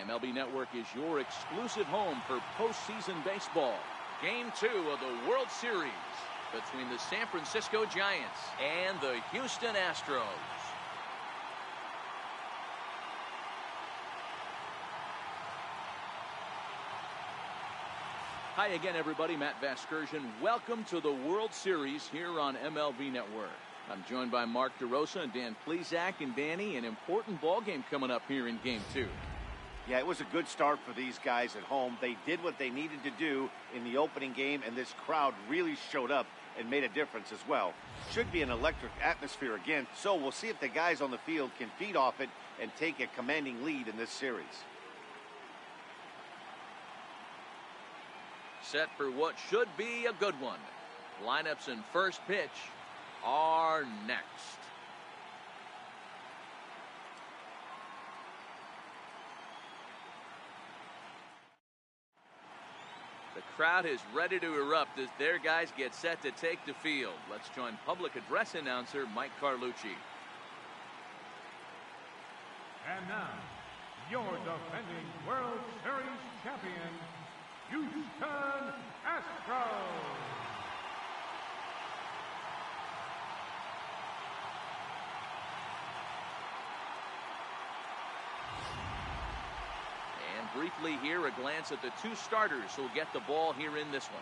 MLB Network is your exclusive home for postseason baseball. Game 2 of the World Series between the San Francisco Giants and the Houston Astros. Hi again, everybody. Matt Vasgersian. Welcome to the World Series here on MLB Network. I'm joined by Mark DeRosa and Dan Plesac. And Danny, an important ball game coming up here in Game 2. Yeah, it was a good start for these guys at home. They did what they needed to do in the opening game, and this crowd really showed up and made a difference as well. Should be an electric atmosphere again, so we'll see if the guys on the field can feed off it and take a commanding lead in this series. Set for what should be a good one. Lineups and first pitch are next. The crowd is ready to erupt as their guys get set to take the field. Let's join public address announcer Mike Carlucci. And now, your defending World Series champion, Houston Astros. And briefly here, a glance at the two starters who'll get the ball here in this one.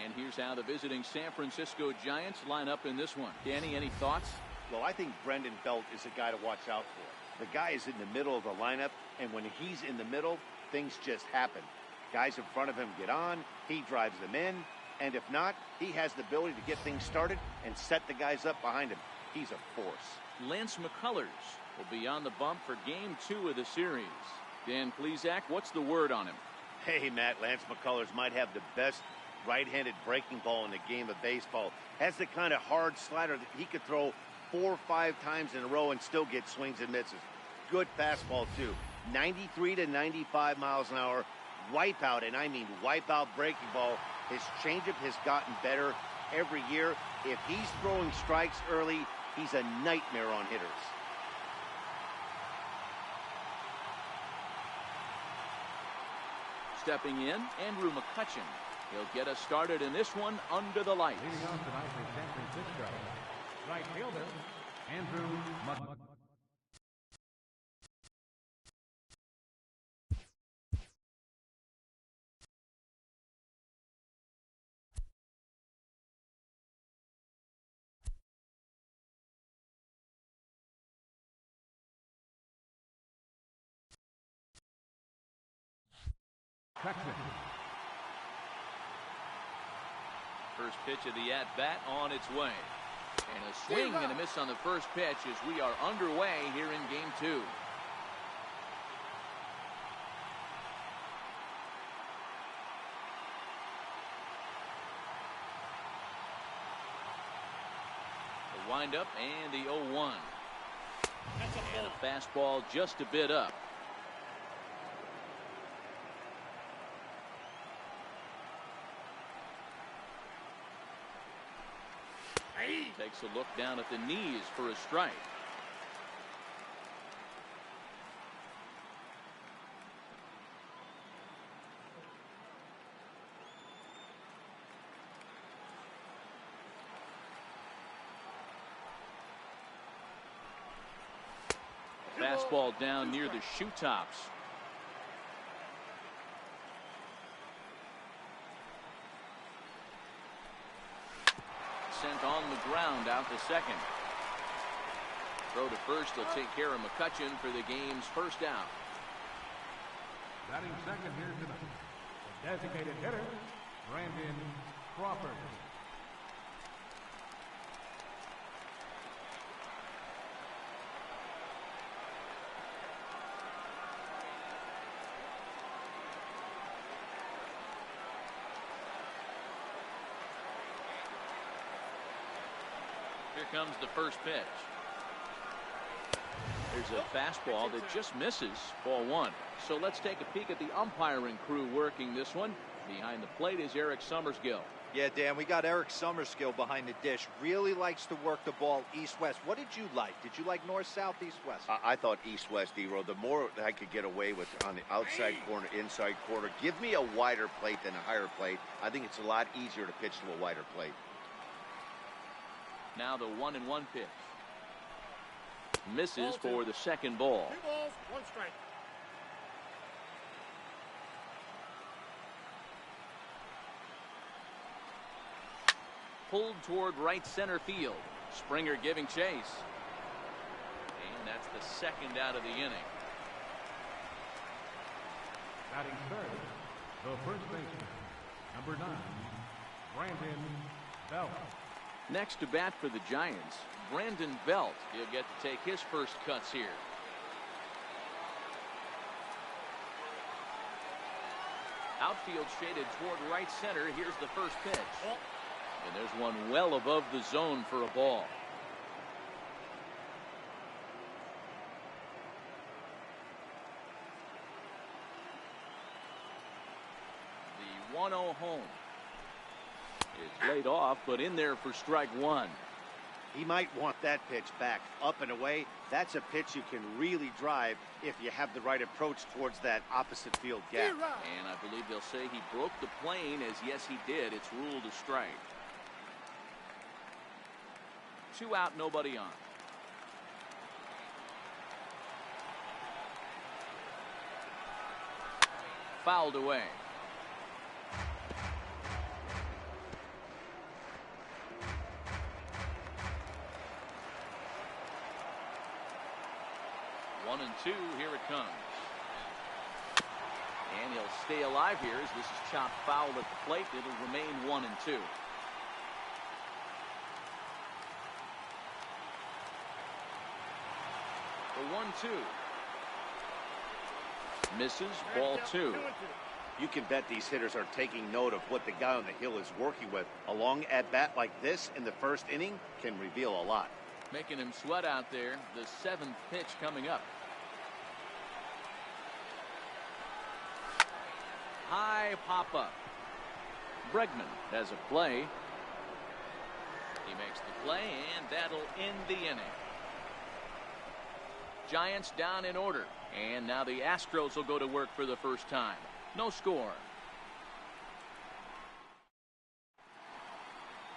And here's how the visiting San Francisco Giants line up in this one. Danny, any thoughts? Well, I think Brendan Belt is a guy to watch out for. The guy is in the middle of the lineup, and when he's in the middle, things just happen. Guys in front of him get on, he drives them in, and if not, he has the ability to get things started and set the guys up behind him. He's a force. Lance McCullers will be on the bump for Game 2 of the series. Dan Plesac, what's the word on him? Hey, Matt, Lance McCullers might have the best right-handed breaking ball in the game of baseball. Has the kind of hard slider that he could throw 4 or 5 times in a row and still get swings and misses. Good fastball, too. 93 to 95 miles an hour. Wipeout, and I mean wipeout breaking ball. His changeup has gotten better every year. If he's throwing strikes early, he's a nightmare on hitters. Stepping in, Andrew McCutchen. He'll get us started in this one under the lights. Leading off tonight for San Francisco, right fielder, Andrew McCutchen. First pitch of the at-bat on its way. And a swing and a miss on the first pitch as we are underway here in Game 2. The windup and the 0-1. And a fastball just a bit up. Takes a look down at the knees for a strike. Fastball down near the shoe tops. Sent on the ground out to second. Throw to first will take care of McCutchen for the game's first out. Batting second here tonight, the designated hitter, Brandon Crawford. Here comes the first pitch. There's a fastball that just misses. Ball 1. So let's take a peek at the umpiring crew working this one. Behind the plate is Eric Summersgill. Yeah, Dan, we got Eric Summerskill behind the dish. Really likes to work the ball east-west. What did you like? Did you like north-south, east-west? I thought east-west, D-Row. The more I could get away with on the outside corner, inside corner, give me a wider plate than a higher plate. I think it's a lot easier to pitch to a wider plate. Now the 1-1 pitch. Misses for the second ball. 2 balls, 1 strike. Pulled toward right center field. Springer giving chase. And that's the second out of the inning. Batting third, the first baseman, number 9, Brandon Belt. Next to bat for the Giants, Brandon Belt. He'll get to take his first cuts here. Outfield shaded toward right center. Here's the first pitch. And there's one well above the zone for a ball. The 1-0 home. It's laid off, but in there for strike 1. He might want that pitch back, up and away. That's a pitch you can really drive if you have the right approach towards that opposite field gap. And I believe they'll say he broke the plane, as yes he did. It's ruled a strike. 2 out, nobody on. Fouled away. One and 2, here it comes. And he'll stay alive here as this is chopped foul at the plate. It'll remain 1 and 2. The 1-2. Misses, ball 2. You can bet these hitters are taking note of what the guy on the hill is working with. A long at-bat like this in the first inning can reveal a lot. Making him sweat out there. The 7th pitch coming up. High pop-up. Bregman has a play. He makes the play, and that'll end the inning. Giants down in order. And now the Astros will go to work for the first time. No score.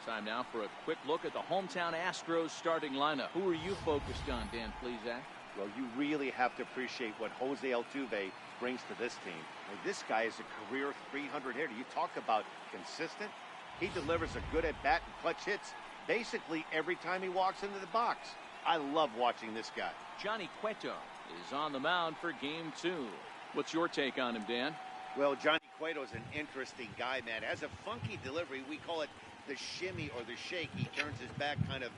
Time now for a quick look at the hometown Astros starting lineup. Who are you focused on, Dan Plesac? Well, you really have to appreciate what Jose Altuve brings to this team. Like, this guy is a career 300 hitter. You talk about consistent. He delivers a good at-bat and clutch hits basically every time he walks into the box. I love watching this guy. Johnny Cueto is on the mound for game 2. What's your take on him, Dan? Well, Johnny Cueto is an interesting guy, man. Has a funky delivery. We call it the shimmy or the shake. He turns his back kind of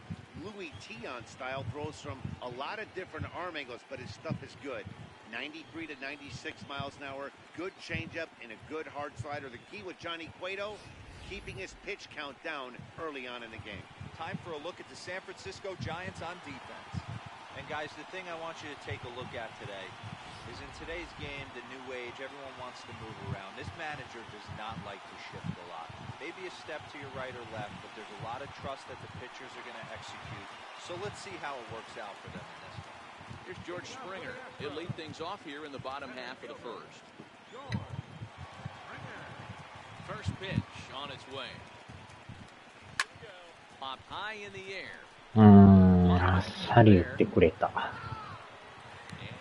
Louis Tion style, throws from a lot of different arm angles, but his stuff is good. 93 to 96 miles an hour, good changeup, and a good hard slider. The key with Johnny Cueto, keeping his pitch count down early on in the game. Time for a look at the San Francisco Giants on defense. And guys, the thing I want you to take a look at today is in today's game, the new age, everyone wants to move around. This manager does not like to shift a lot. Maybe a step to your right or left, but there's a lot of trust that the pitchers are going to execute. So let's see how it works out for them in this one. Here's George Springer. He'll lead things off here in the bottom half of the first. First pitch on its way. Popped high in the air. あっさり打ってくれた。And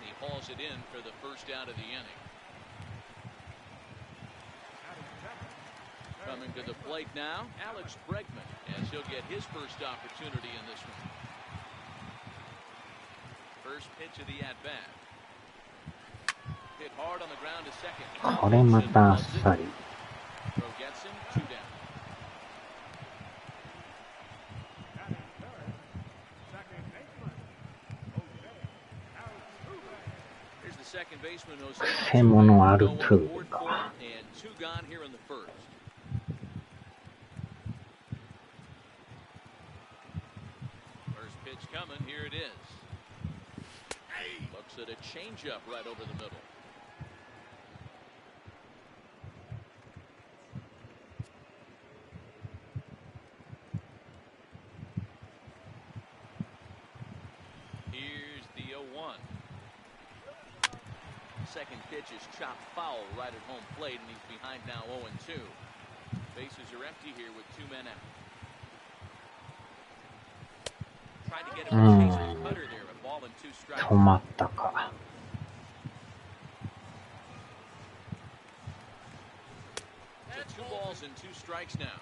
he hauls it in for the first out of the inning. Coming to the plate now, Alex Bregman, as he'll get his first opportunity in this one. First pitch of the at-bat. Hit hard on the ground to second. これまたあっさり。Throw gets him, 2 down. Here's the second baseman, Jose. くせ者アルトゥーベか。 And 2 gone here in the first. First pitch coming, here it is. Looks at a changeup right over the middle. Second pitch is chopped foul right at home plate, and he's behind now 0-2. Bases are empty here with 2 men out. Tried to get him to chase the cutter there, a ball and 2 strikes. 止まったか。So 2 balls and 2 strikes now.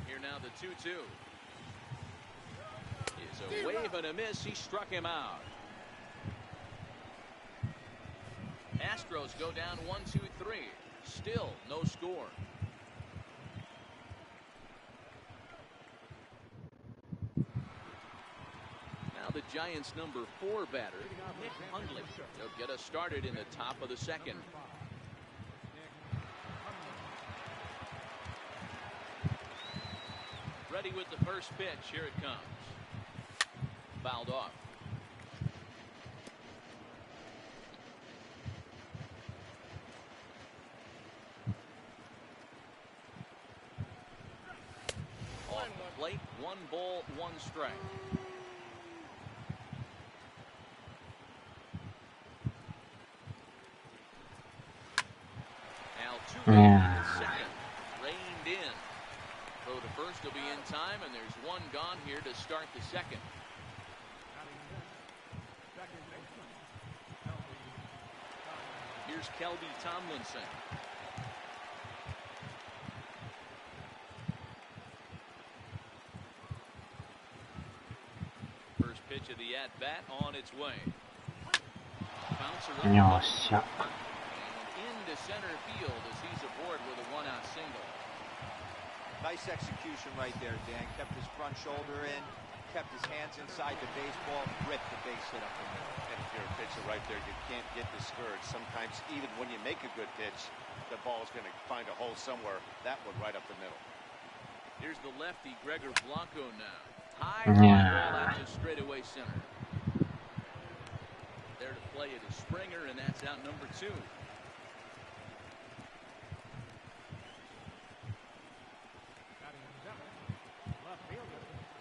Here now the 2-2. Is a wave and a miss. He struck him out. Astros go down 1-2-3. Still no score. Now the Giants' number 4 batter, Nick Hundley. They'll get us started in the top of the second. Ready with the first pitch. Here it comes. Fouled off. Off the plate, 1 ball, 1 strike. Now 2 in the second. Reined in. Throw to first will be in time, and there's 1 gone here to start the second. Here's Kelby Tomlinson. First pitch of the at-bat on its way. Bouncer up. よっしゃ。 Into center field as he's aboard with a 1-out single. Nice execution right there, Dan. Kept his front shoulder in, kept his hands inside the baseball, ripped the base hit up the middle. And if you're a pitcher right there, you can't get discouraged. Sometimes even when you make a good pitch, the ball is going to find a hole somewhere. That one right up the middle. Here's the lefty, Gregor Blanco now. High fly ball out to straightaway center. There to play it is Springer, and that's out number 2.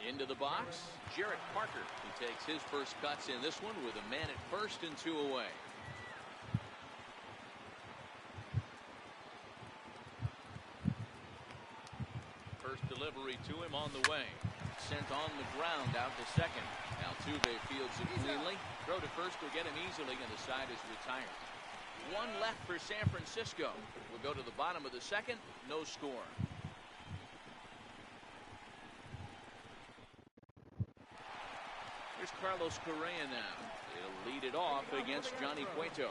Into the box, Jarrett Parker. He takes his first cuts in this one with a man at first and 2 away. First delivery to him on the way. Sent on the ground out to second. Altuve fields it cleanly. Throw to first will get him easily, and the side is retired. 1 left for San Francisco. We'll go to the bottom of the second. No score. Here's Carlos Correa now. He'll lead it off against Johnny Cueto.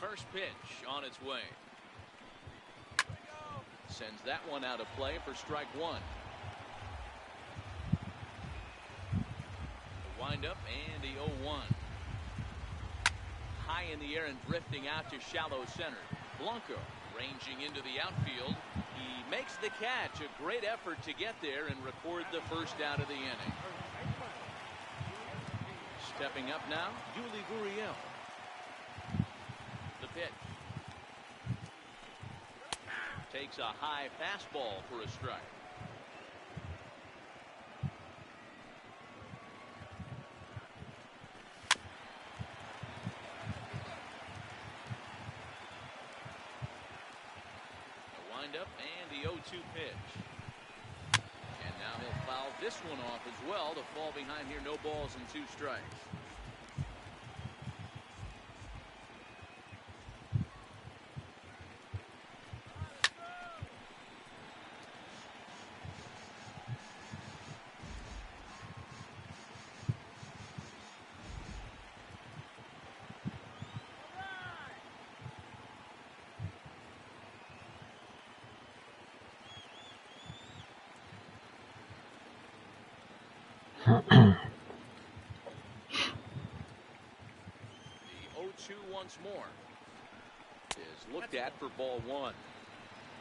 First pitch on its way. Sends that one out of play for strike 1. The windup and the 0-1. High in the air and drifting out to shallow center. Blanco ranging into the outfield. He makes the catch. A great effort to get there and record the first out of the inning. Stepping up now, Yuli Gurriel. The pitch. Takes a high fastball for a strike. Up and the 0-2 pitch. And now he'll foul this one off as well to fall behind here. No balls and 2 strikes. The 0-2 once more is looked at for ball 1.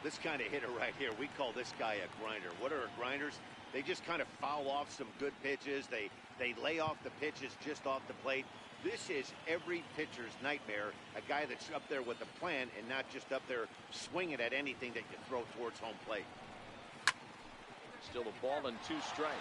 This kind of hitter right here, we call this guy a grinder. What are grinders? They just kind of foul off some good pitches. They They lay off the pitches just off the plate. This is every pitcher's nightmare, a guy that's up there with a plan and not just up there swinging at anything that you throw towards home plate. Still a ball and 2 strikes.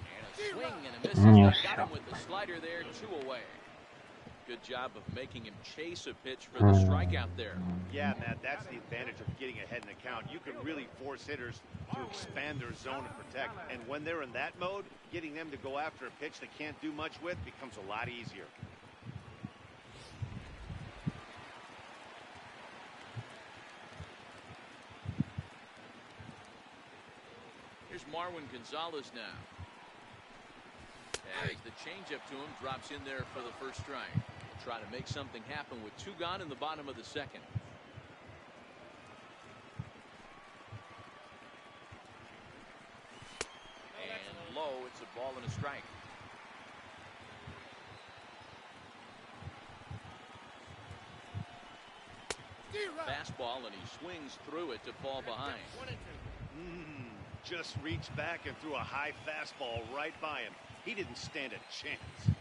And a swing and a miss. Got him with the slider there, 2 away. Good job of making him chase a pitch for the strikeout there. Yeah, Matt, that's the advantage of getting ahead in the count. You can really force hitters to expand their zone and protect. And when they're in that mode, getting them to go after a pitch they can't do much with becomes a lot easier. Here's Marwin Gonzalez now. As the changeup to him drops in there for the first strike. Try to make something happen with 2 gone in the bottom of the second. And low, it's a ball and a strike. Fastball, and he swings through it to fall behind. Just reached back and threw a high fastball right by him. He didn't stand a chance.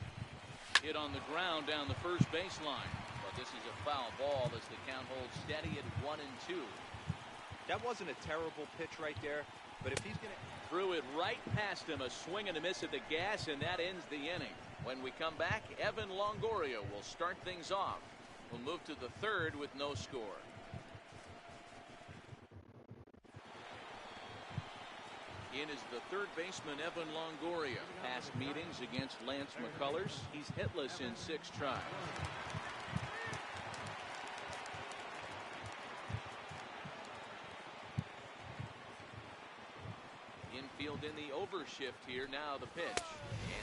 Hit on the ground down the first baseline. But this is a foul ball as the count holds steady at 1-2. That wasn't a terrible pitch right there, but if he's going to... Threw it right past him, a swing and a miss at the gas, and that ends the inning. When we come back, Evan Longoria will start things off. We'll move to the third with no score. In is the third baseman, Evan Longoria. Past meetings against Lance McCullers, he's hitless in 6 tries. Infield in the overshift here. Now the pitch.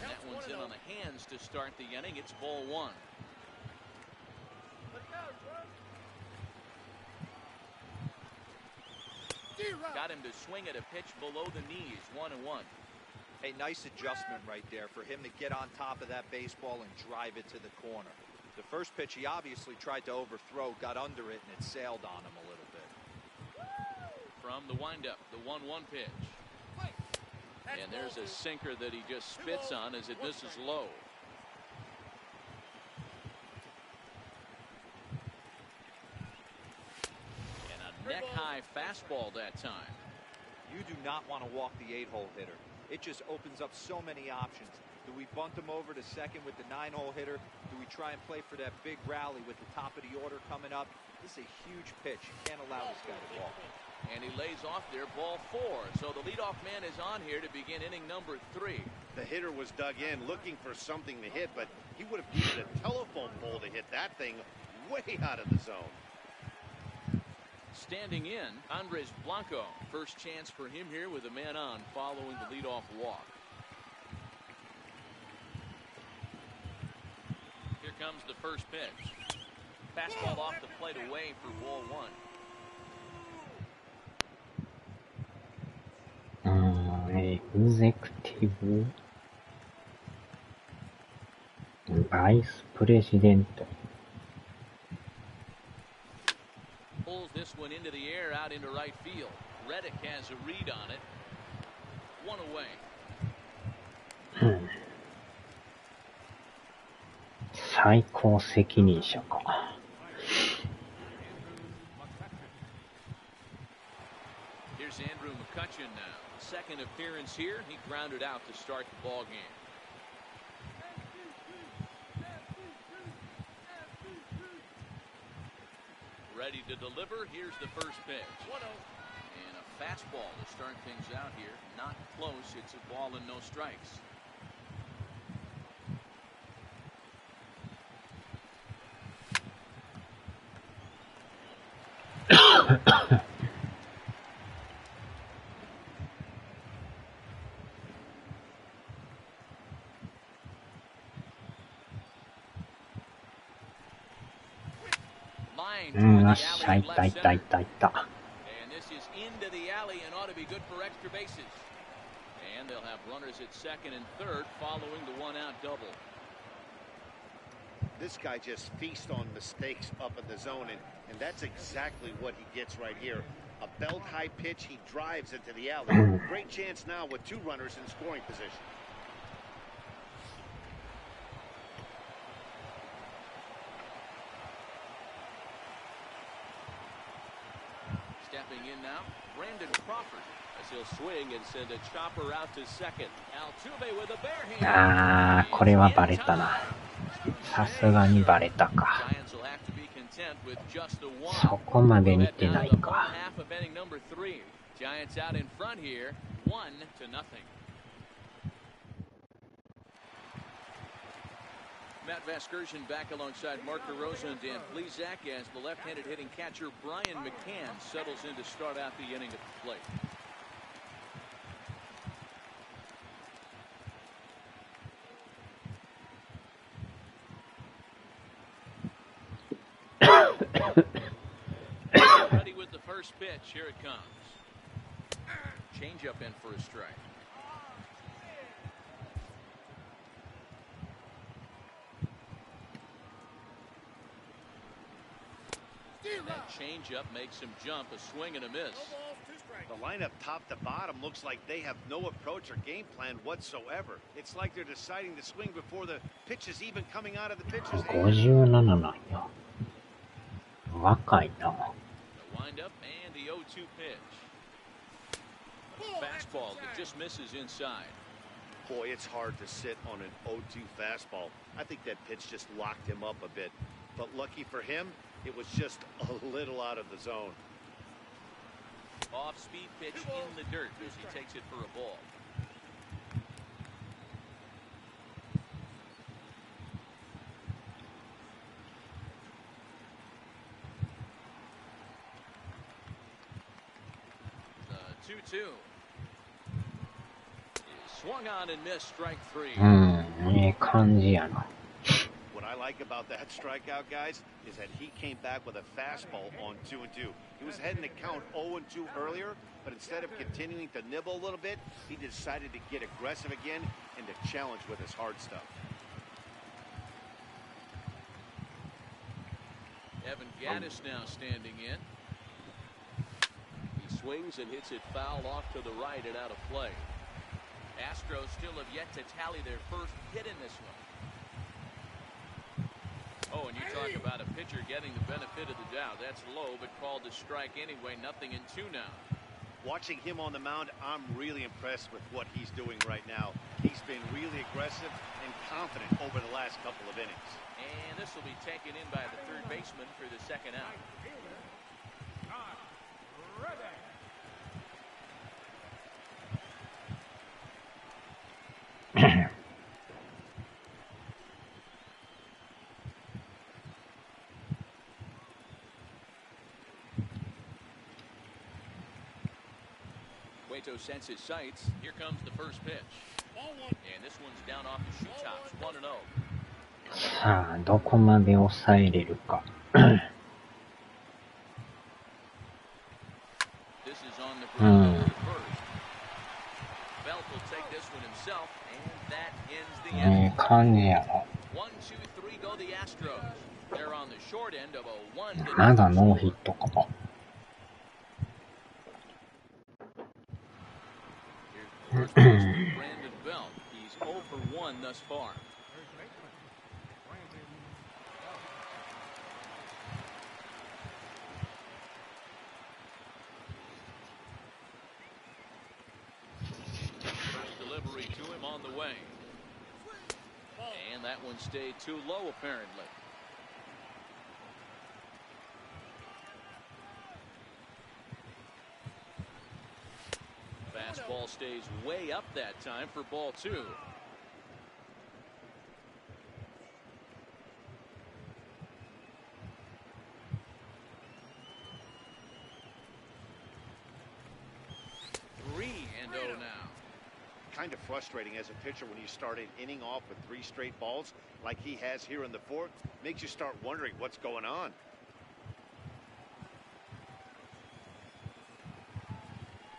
And that one's in on the hands to start the inning. It's ball 1. Got him to swing at a pitch below the knees. 1-1. A nice adjustment right there for him to get on top of that baseball and drive it to the corner. The first pitch he obviously tried to overthrow, got under it, and it sailed on him a little bit. From the windup, the 1-1 pitch. And there's a sinker that he just spits on as it misses low. And a neck-high fastball that time. You do not want to walk the 8-hole hitter. It just opens up so many options. Do we bunt him over to second with the 9-hole hitter? Do we try and play for that big rally with the top of the order coming up? This is a huge pitch. You can't allow this guy to walk. And he lays off there, ball 4. So the leadoff man is on here to begin inning number 3. The hitter was dug in looking for something to hit, but he would have needed a telephone pole to hit that thing way out of the zone. Standing in, Andres Blanco. First chance for him here with a man on following the leadoff walk. Here comes the first pitch. Fastball off the plate away for ball 1. Executive Vice President. Pulls this one into the air out into right field. Reddick has a read on it. 1 away. 最高責任者か。Here's Andrew McCutcheon now. Second appearance here. He grounded out to start the ball game. Ready to deliver. Here's the first pitch. And a fastball to start things out here. Not close. It's a ball and no strikes.よっしゃ、いったいったいったいった。And this is into the alley and ought to be good for extra bases. And they'll have runners at second and third following the 1-out double. This guy just feasts on mistakes up in the zone, and that's exactly what he gets right here. A belt-high pitch, he drives into the alley. Great chance now with two runners in scoring position. Stepping in now, Brandon Crawford, as he'll swing and send a chopper out to second. Altuve with a bare hand. あー、これはバレたな。さすがにバレたか。Giants will have to be content with just the one. そこまで見てないか。Half of inning number 3. Giants out in front here, 1-0. Matt Vasgersian back alongside Mark DeRosa and Dan Plesac as the left-handed hitting catcher Brian McCann settles in to start out the inning at the plate. Ready with the first pitch. Here it comes. Change-up in for a strike. That change-up makes him jump, a swing and a miss. The lineup top to bottom looks like they have no approach or game plan whatsoever. It's like they're deciding to swing before the pitch is even coming out of the pitcher's hand. 57なんや。若いな。The wind-up and the 0-2 pitch. Fastball that just misses inside. Boy, it's hard to sit on an 0-2 fastball. I think that pitch just locked him up a bit. But lucky for him, it was just a little out of the zone. Off-speed pitch in the dirt as he takes it for a ball. The 2-2. Swung on and missed, strike 3. ええ感じやな。What I like about that strikeout, guys, is that he came back with a fastball on 2-2. He was heading to count 0-2 earlier, but instead of continuing to nibble a little bit, he decided to get aggressive again and to challenge with his hard stuff. Evan Gattis now standing in. He swings and hits it foul off to the right and out of play. Astros still have yet to tally their first hit in this one. Oh, and you talk about a pitcher getting the benefit of the doubt. That's low, but called a strike anyway. 0-2 now. Watching him on the mound, I'm really impressed with what he's doing right now. He's been really aggressive and confident over the last couple of innings. And this will be taken in by the third baseman for the second out. Cueto sets his sights. Here comes the first pitch. And this one's down off the shoe tops. 1-0. さあ、どこまで抑えれるか。This is on the ground over the first. Belt will take this one himself, and that ends the ええ inning. 感じやな。 1-2-3 go the Astros. They're on the short end of a 1-0. まだノーヒットかも。Here's the first baseman, Brandon Belt. He's 0 for 1 thus far. First delivery to him on the way. And that one stayed too low, apparently. Fastball stays way up that time for ball 2. And 0 now. Kind of frustrating as a pitcher when you start an inning off with 3 straight balls like he has here in the 4th. Makes you start wondering what's going on.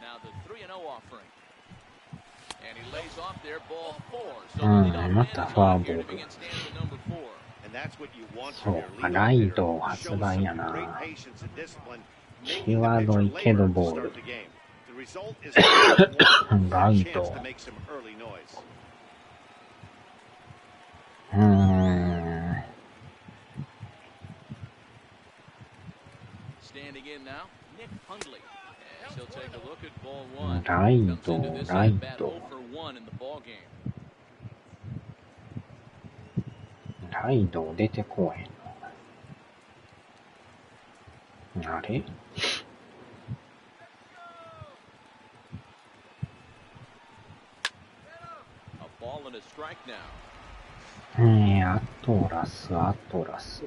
Now the 3-0 offering. And he lays off there, ball 4. So the leadoff man is on here to begin stanza number 4. そうか、ライド発売やな。際どいけどボール。ライド。ライド、ライド。ライド出てこへんの。あれ？アトラス、アトラス。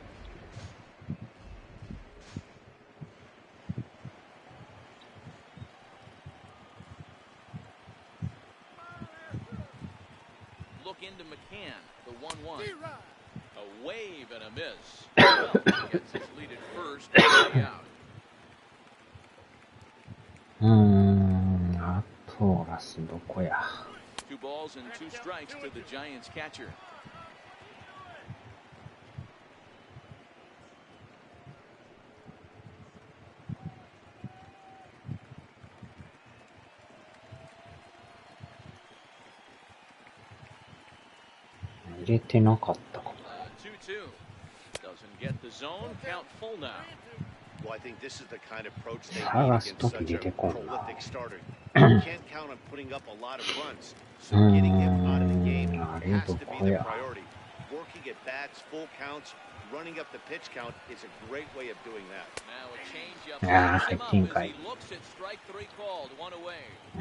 Into McCann, the 1-1. A wave and a miss. Gets his lead at first, out. アトラスどこや。2 balls and 2 strikes to the Giants catcher. 入れてなかったかも。2-2. Doesn't get the zone. Count full now. Well, I think this is the kind of approach they need against such a prolific starter. You can't count on putting up a lot of runs, so getting him out of the game has to be the priority. Working at bats, full counts, running up the pitch count is a great way of doing that. Now a change up. 入ってんかい。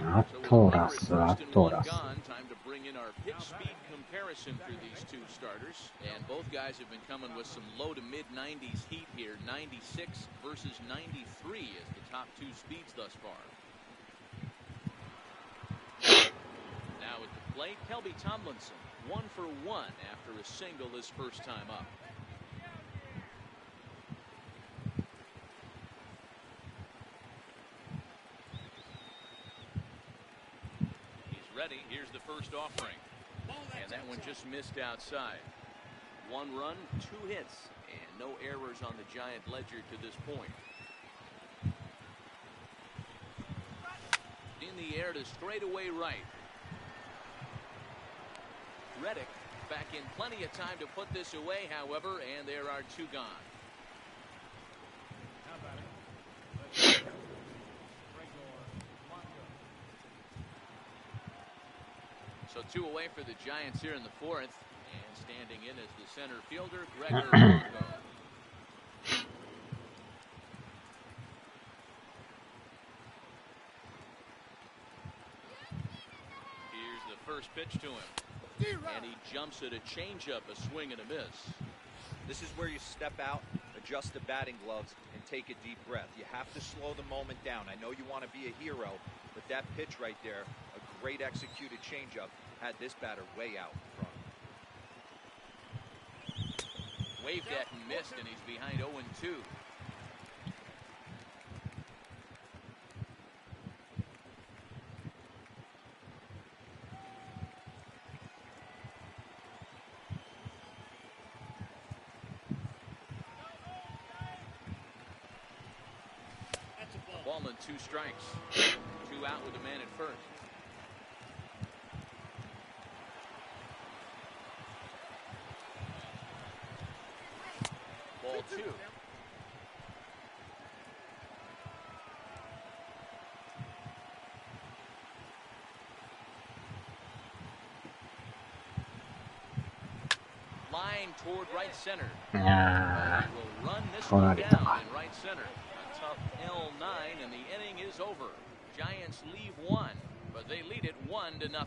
アトラス、アトラス。Time to bring in our pitch speed comparison for these two starters, and both guys have been coming with some low to mid 90s heat here. 96 versus 93 is the top two speeds thus far. Now at the plate, Kelby Tomlinson, 1 for 1 after a single his first time up. Ready. Here's the first offering. And that one just missed outside. 1 run, 2 hits, and no errors on the Giant ledger to this point. In the air to straightaway right. Reddick back in plenty of time to put this away, however, and there are 2 gone. So 2 away for the Giants here in the 4th, and standing in as the center fielder, Gregor Blanco. Here's the first pitch to him, and he jumps at a changeup, a swing and a miss. This is where you step out, adjust the batting gloves, and take a deep breath. You have to slow the moment down. I know you want to be a hero, but that pitch right there, a great executed changeup, had this batter way out in front. Waved at and missed, and he's behind 0-2. A ball and 2 strikes. 2 out with a man at first. Ball 2. Line toward right center. Will run this one down in right center. A tough L9, and the inning is over. Giants leave 1, but they lead it 1-0.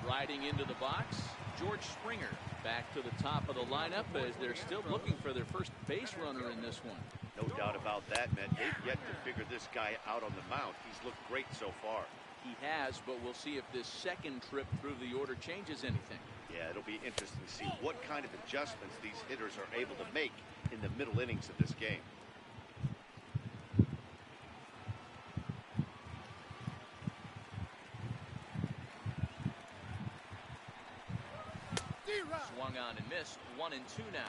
Striding into the box, George Springer. Back to the top of the lineup as they're still looking for their first base runner in this one. No doubt about that, man. They've yet to figure this guy out on the mound. He's looked great so far. He has, but we'll see if this second trip through the order changes anything. Yeah, it'll be interesting to see what kind of adjustments these hitters are able to make in the middle innings of this game. swung on and missed. 1-2 now.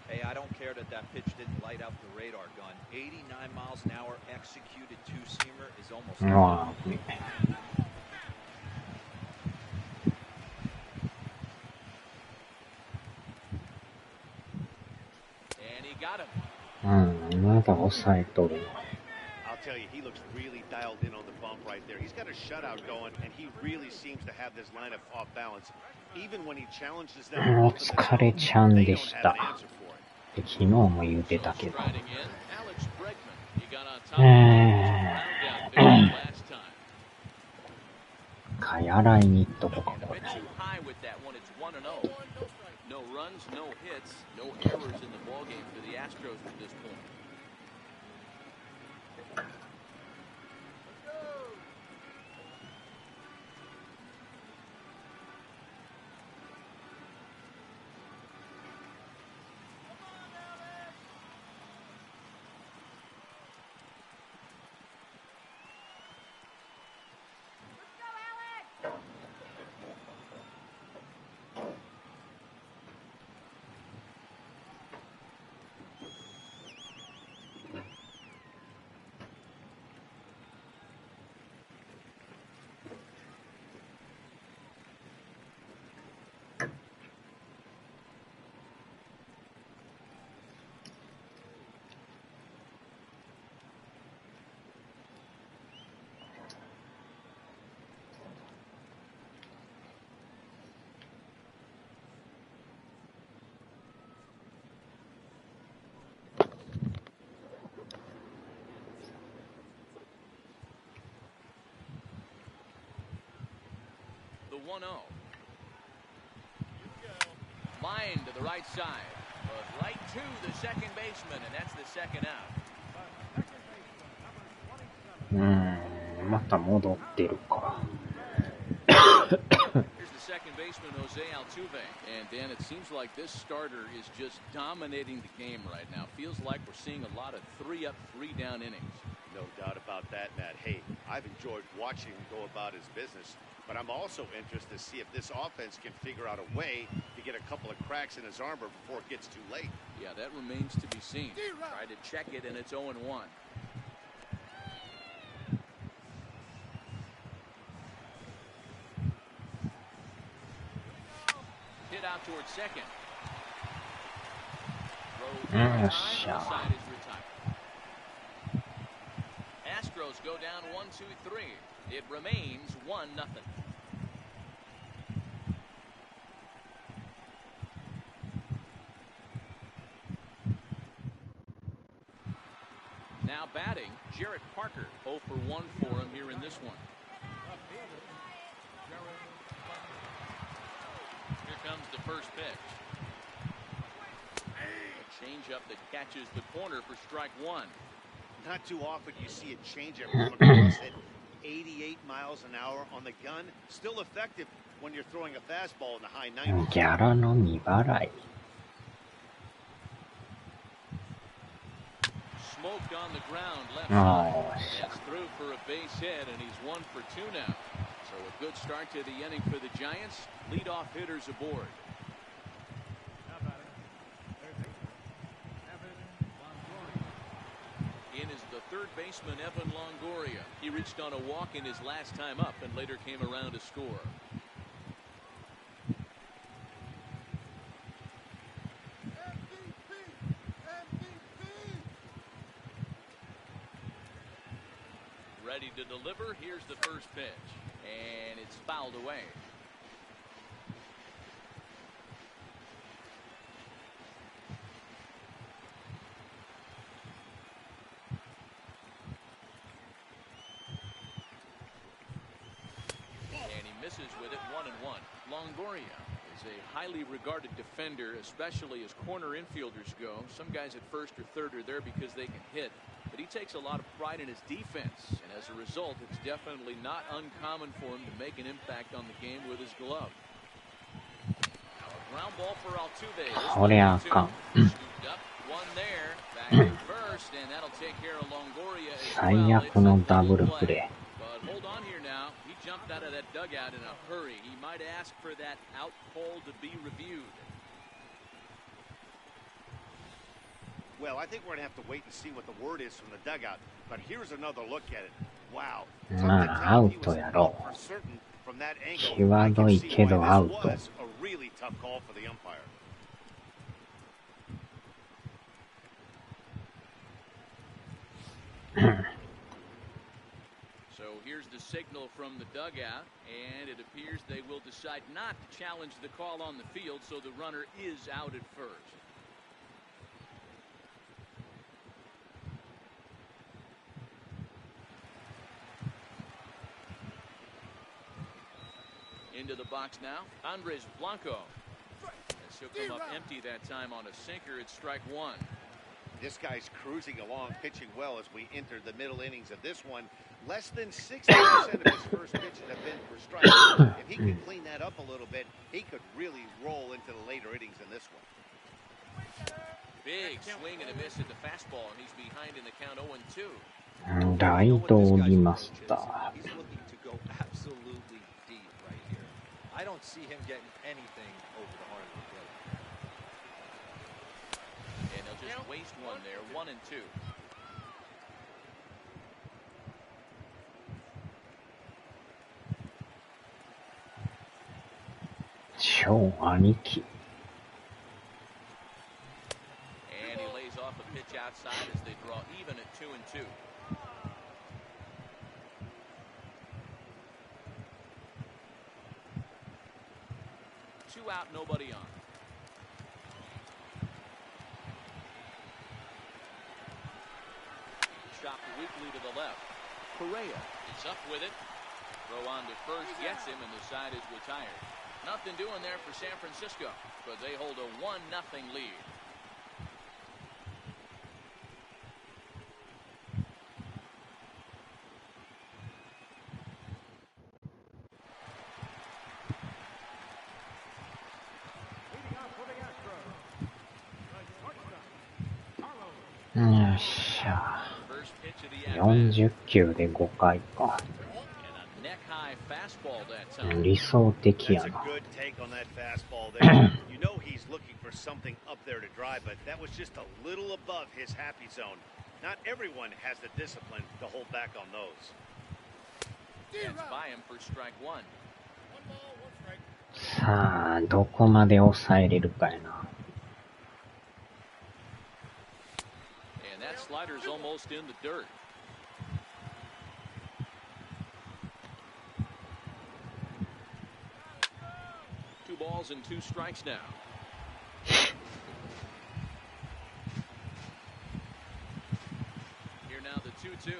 Hey, I don't care that pitch didn't light up the radar gun. 89 miles an hour executed two-seamer is almost... Wow. And he got him. まだ抑えとる。I'll tell you, he looks really dialed in on the bump right there. He's got a shutout going, and he really seems to have this lineup off balance. Even when he challenges them, お疲れちゃん they で don't し have た。 an answer for it. 昨日も言うてたけど。 Riding in, Alex Bregman. He got on top of the round out there last time. かやらいに行っとこか、 A これ。 bit too high with that one. It's 1-0. No runs, no hits, no errors in the ballgame for the Astros at this point. The 1-0. Line to the right side, but right to the second baseman, and that's the second out. また戻ってるか。 Here's the second baseman, Jose Altuve. And Dan, it seems like this starter is just dominating the game right now. Feels like we're seeing a lot of 3-up, 3-down innings. No doubt about that, Matt. Hey, I've enjoyed watching him go about his business, but I'm also interested to see if this offense can figure out a way to get a couple of cracks in his armor before it gets too late. Yeah, that remains to be seen. Try to check it, and it's 0-1. Hit out towards second. Throw Yes, time, side is retired. Astros go down 1-2-3. It remains 1-0. Now batting, Jarrett Parker. 0 for 1 for him here in this one. Here comes the first pitch. A changeup that catches the corner for strike one. Not too often you see a changeup come across at 88 miles an hour on the gun. Still effective when you're throwing a fastball in the high 90s. ギャラの未払い。 Smoked on the ground left Oh, side. Gets through for a base hit, and he's 1 for 2 now. So a good start to the inning for the Giants. Leadoff hitters aboard. In is the third baseman, Evan Longoria. He reached on a walk in his last time up and later came around to score. Ready to deliver. Here's the first pitch, and it's fouled away. And he misses with it. 1-1. Longoria is a highly regarded defender, especially as corner infielders go. Some guys at first or third are there because they can hit. But he takes a lot of pride in his defense, and as a result, it's definitely not uncommon for him to make an impact on the game with his glove. Now a ground ball for Altuve. This これあかん。 scooped up, one there, back to first, and that'll take care of Longoria as well. 最悪のダブルプレー。 But hold on here now. He jumped stepped out of that dugout in a hurry. He might ask for that out call to be reviewed. Well, I think we're going to have to wait and see what the word is from the dugout. But here's another look at it. Wow. まあ、アウトやろう。際どいけどアウト。So here's the signal from the dugout, and it appears they will decide not to challenge the call on the field, so the runner is out at first. Into the box now, Andres Blanco. As he'll come up empty that time on a sinker, it's strike one. This guy's cruising along, pitching well as we enter the middle innings of this one. Less than 60% of his first pitches have been for strikes. If he could clean that up a little bit, he could really roll into the later innings in this one. Big swing and a miss at the fastball, and he's behind in the count 0-2. ライトを見ました。 He's looking to go absolutely deep right here. I don't see him getting anything over the heart of the plate. And he'll just waste one there, 1-2. 超兄貴。 And he lays off a pitch outside as they draw even at 2-2. Two out, nobody on. Chopped weakly to the left. Correa is up with it. Throw on to first gets him, and the side is retired. Nothing doing there for San Francisco, but they hold a 1-0 lead.よっしゃ。40球で5回か。理想的やな。You know he's looking for something up there to drive, but that was just a little above his happy zone. Not everyone has the discipline to hold back on those. That's by him for strike one. さあ、どこまで抑えれるかやな。And that slider's almost in the dirt. Two balls and two strikes now. Here now the 2-2.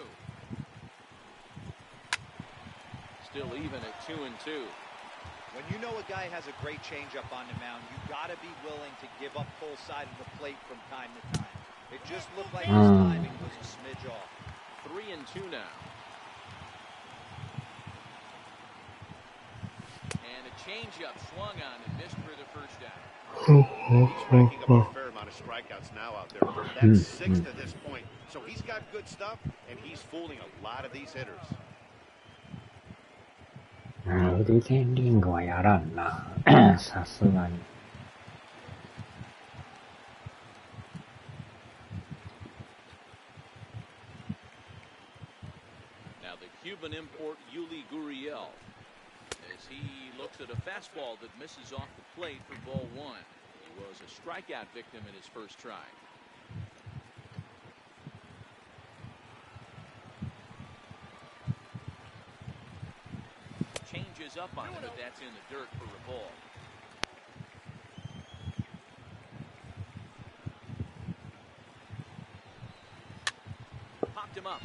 Still even at 2-2. When you know a guy has a great changeup on the mound, you got to be willing to give up full side of the plate from time to time. It just looked like his timing was a smidge off. 3-2 now. And a changeup swung on and missed for the first out. He's racking up a fair amount of strikeouts now out there. That's 6 to this point. So he's got good stuff, and he's fooling a lot of these hitters. ウルデンリングはやらんな。さすがに。Now the Cuban import Yuli Gurriel, as he looks at a fastball that misses off the plate for ball one. He was a strikeout victim in his first try. Changes up on him, but that's in the dirt for a ball. Popped him up.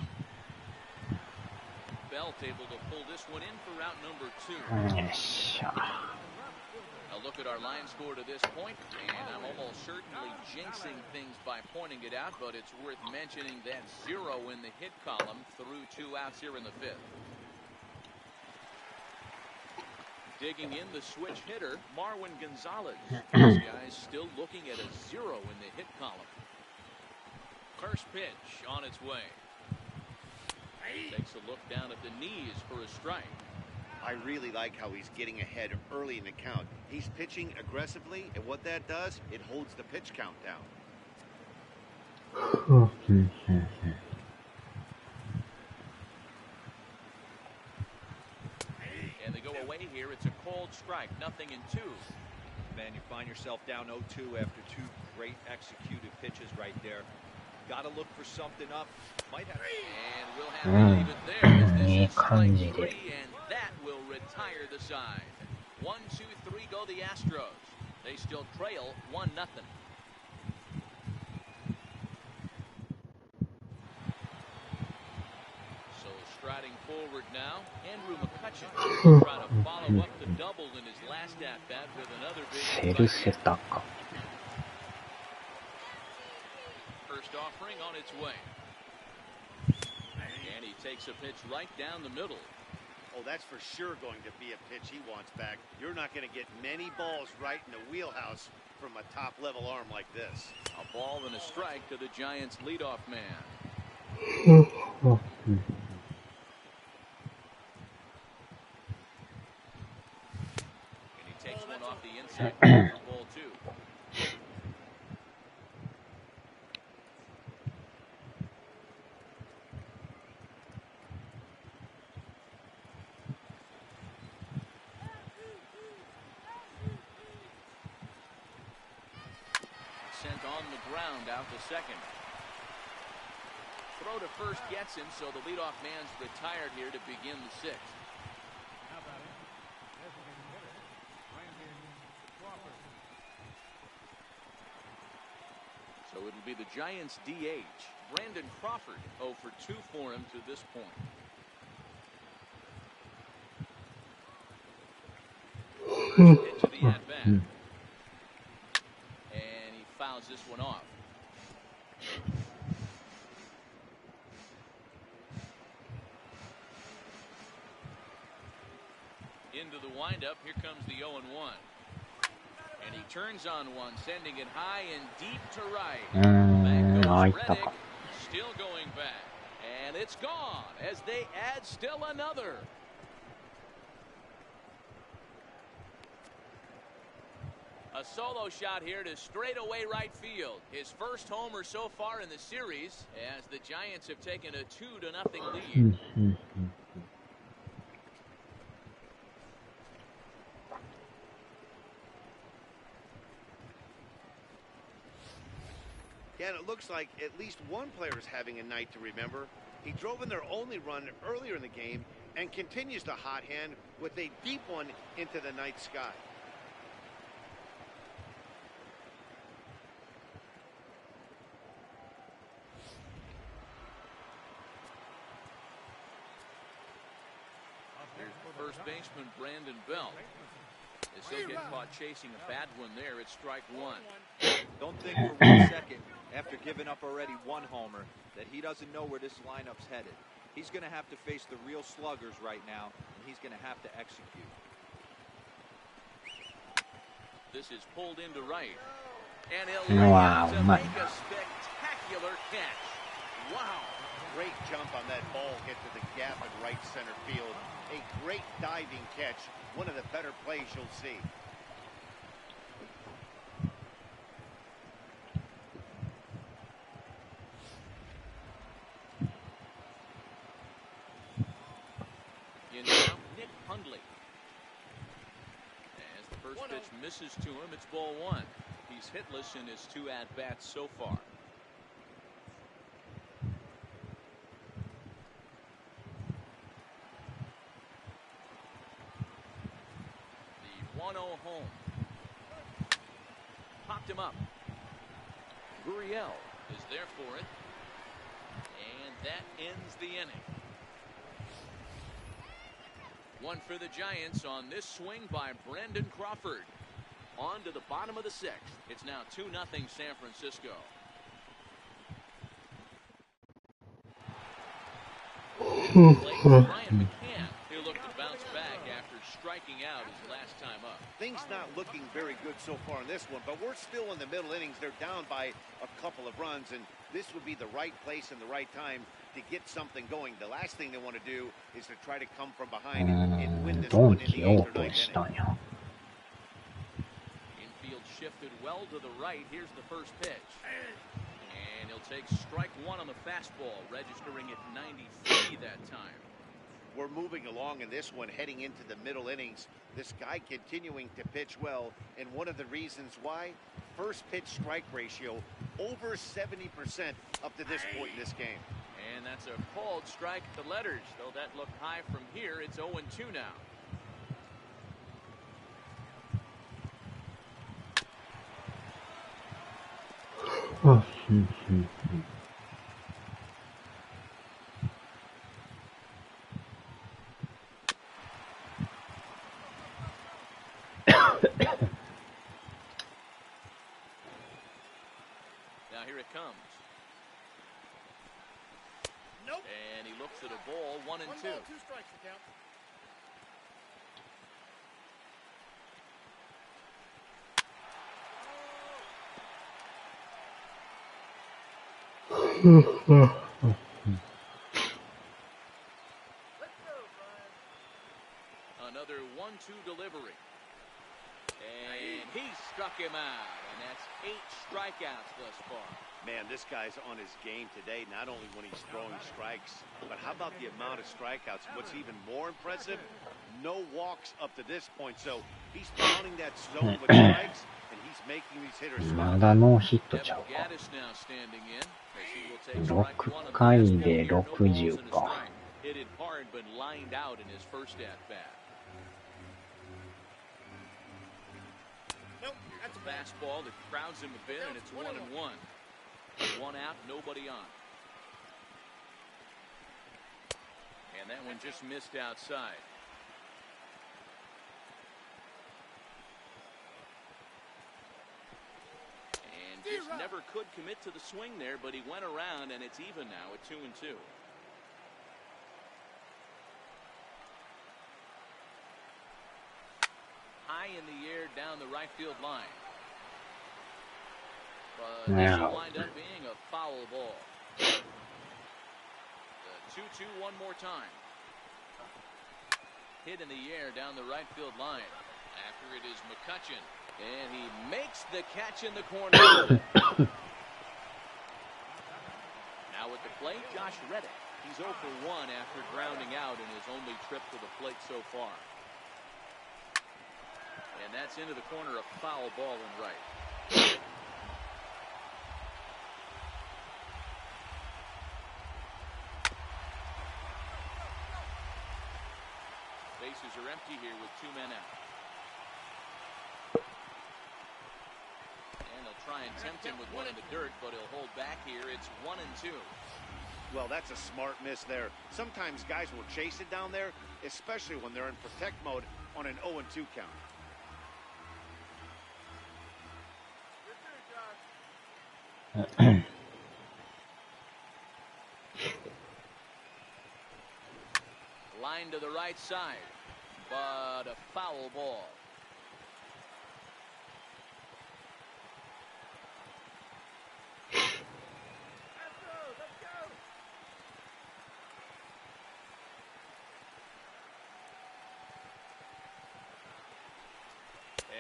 Belt able to pull this one in for route number 2. A look at our line score to this point, and I'm almost certainly jinxing things by pointing it out, but it's worth mentioning that 0 in the hit column through 2 outs here in the 5th. Digging in the switch hitter, Marwin Gonzalez. This guy's still looking at a 0 in the hit column. First pitch on its way. Takes a look down at the knees for a strike. I really like how he's getting ahead early in the count. He's pitching aggressively, and what that does, it holds the pitch count down. And they go away here. It's a cold strike, 0-2. Man, you find yourself down 0-2 after two great executed pitches right there. Got to look for something up. Might have. And we'll have to leave it there. As this is strike 3, and that will retire the side. 1-2-3 go the Astros. They still trail 1-0. So striding forward now, Andrew McCutchen trying to follow up the double in his last at bat with another big. First offering on its way. And he takes a pitch right down the middle. Oh, that's for sure going to be a pitch he wants back. You're not going to get many balls right in the wheelhouse from a top-level arm like this. A ball and a strike to the Giants' leadoff man. And he takes one off the inside corner for ball 2. Sent on the ground out to second. Throw to first gets him, so the leadoff man's retired here to begin the 6th. How about it? Designated hitter, Brandon Crawford. So it'll be the Giants' DH, Brandon Crawford, 0 for 2 for him to this point. First pitch of the at-bat. And he fouls this one off. Into the windup, here comes the 0-1. And he turns on one, sending it high and deep to right. Back goes Reddick, still going back. And it's gone as they add still another. A solo shot here to straightaway right field. His first homer so far in the series as the Giants have taken a 2-0 lead. Yeah, and it looks like at least one player is having a night to remember. He drove in their only run earlier in the game and continues to hot hand with a deep one into the night sky. First baseman Brandon Bell. As he'll get caught chasing a bad one there, it's strike 1. Don't think for 1 second, after giving up already 1 homer, that he doesn't know where this lineup's headed. He's going to have to face the real sluggers right now, and he's going to have to execute. This is pulled into right. And he'll make a spectacular catch. Wow. Great jump on that ball, get to the gap in right center field. A great diving catch. One of the better plays you'll see. In now, Nick Hundley. As the first pitch misses to him, it's ball 1. He's hitless in his 2 at-bats so far. The 1-0 home. Popped him up. Gurriel is there for it. And that ends the inning. One for the Giants on this swing by Brandon Crawford. On to the bottom of the 6th. It's now 2-0 San Francisco. Ryan McCann, he'll look to bounce back after striking out his last time up. Things not looking very good so far in this one, but we're still in the middle innings. They're down by a couple of runs, and this would be the right place and the right time to get something going. The last thing they want to do is to try to come from behind and win this ドン one in 切 the ろ eighth う or と ninth したん inning. や。Infield shifted well to the right. Here's the first pitch. And he'll take strike one on the fastball, registering at 93 that time. We're moving along in this one, heading into the middle innings. This guy continuing to pitch well, and one of the reasons why, first pitch strike ratio over 70% up to this point in this game. And that's a called strike at the letters. Though that looked high from here, it's 0-2 now. Now here it comes. Nope. And he looks at a ball, 1-2. 1 ball, 2 strikes to count. Another 1-2 delivery. And he struck him out. And that's 8 strikeouts thus far. Man, this guy's on his game today, not only when he's throwing strikes, but how about the amount of strikeouts? What's even more impressive, no walks up to this point. So he's pounding that zone with strikes, and he's making these hitters ま stop. だノーヒットちゃう Devin か。 Gaddis now standing in. As he will take strike one on the 6回 fastball で here. No balls and a 60か。 strike. Hit it hard, but lined out in his first at bat. Nope, that's a bad. Fastball that crowds him a bit, and it's 1-1. 1 out, nobody on. And that one just missed outside. And just never could commit to the swing there, but he went around, and it's even now at 2-2. High in the air down the right field line. But this Now. will wind up being a foul ball. The 2-2 one more time. Hit in the air down the right field line. After it is McCutchen. And he makes the catch in the corner. Now at the plate, Josh Reddick. He's 0 for 1 after grounding out in his only trip to the plate so far. And that's into the corner, a foul ball and right. Bases are empty here with 2 men out. And they'll try and tempt him with one in the dirt, but he'll hold back here. It's 1-2. Well, that's a smart miss there. Sometimes guys will chase it down there, especially when they're in protect mode on an 0-2 count. Line to the right side, but a foul ball.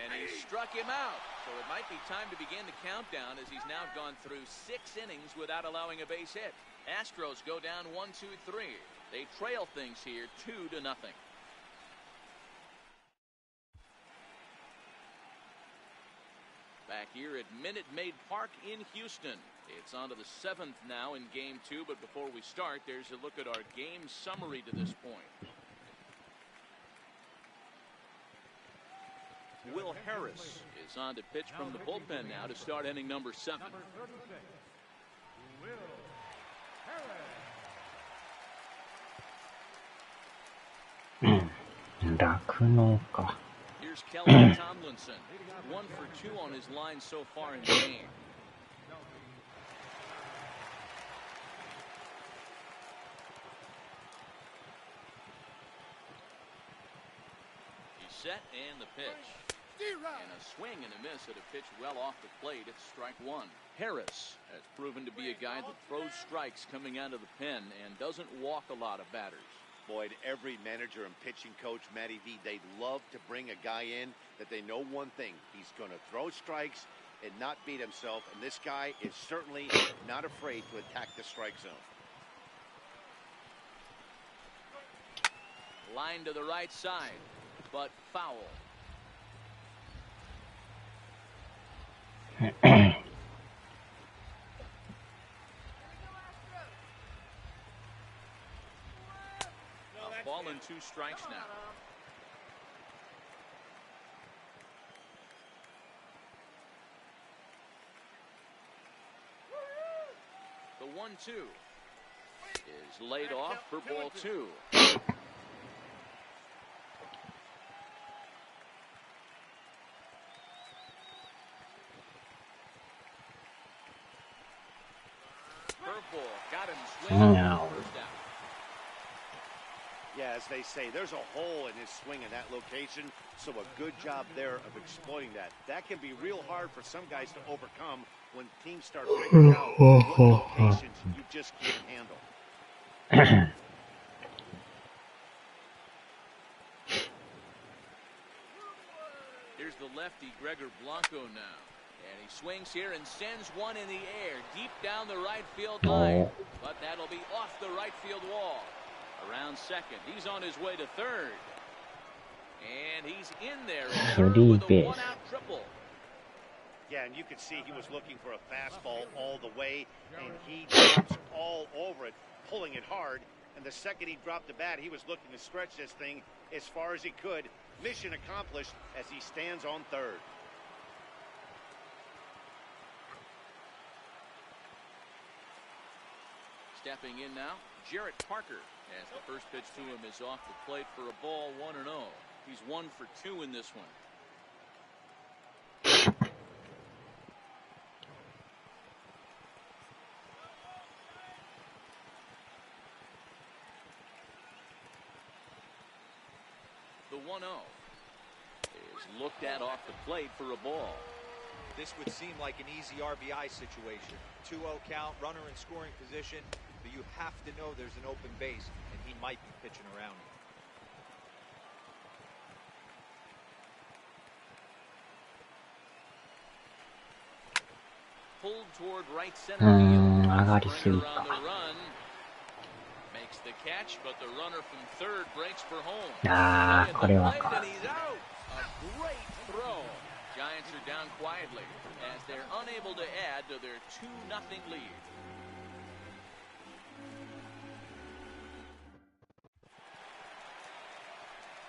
And he struck him out. So it might be time to begin the countdown as he's now gone through 6 innings without allowing a base hit. Astros go down 1-2-3. They trail things here 2-0. Back here at Minute Maid Park in Houston. It's on to the 7th now in Game 2, but before we start, there's a look at our game summary to this point. Will Harris is on to pitch from the bullpen now to start inning number 7. Number 36, Will Harris. 酪農か。 Here's Kelly Tomlinson. 1 for 2 on his line so far in the game. He's set and the pitch. And a swing and a miss at a pitch well off the plate. It's strike one. Harris has proven to be a guy that throws strikes coming out of the pen and doesn't walk a lot of batters. Boyd, every manager and pitching coach, Matty V, they'd love to bring a guy in that they know one thing. He's going to throw strikes and not beat himself. And this guy is certainly not afraid to attack the strike zone. Line to the right side, but foul. A ball and 2 strikes now. The 1-2 is laid off for ball 2. Got him swinging. No. Yeah, as they say, there's a hole in his swing in that location, so a good job there of exploiting that. That can be real hard for some guys to overcome when teams start figuring out what locations you just can't handle. Here's the lefty, Gregor Blanco now. And he swings here and sends one in the air deep down the right field line. But that'll be off the right field wall. Around second. He's on his way to third. And he's in there at third with a one-out triple. Yeah, and you could see he was looking for a fastball all the way, and he jumps all over it, pulling it hard. And the second he dropped the bat, he was looking to stretch this thing as far as he could. Mission accomplished as he stands on third. Stepping in now, Jarrett Parker, as the first pitch to him is off the plate for a ball 1-0. He's 1 for 2 in this one. The 1-0 is looked at off the plate for a ball. This would seem like an easy RBI situation. 2-0 count, runner in scoring position, but you have to know there's an open base, and he might be pitching around it. Pulled toward right center field. 上がりすぎ Springer on か。 the run. Makes the catch, but the runner from third breaks for home. ああ、これは And か。 he's out. A great throw. Giants are down quietly as they're unable to add to their 2-0 lead.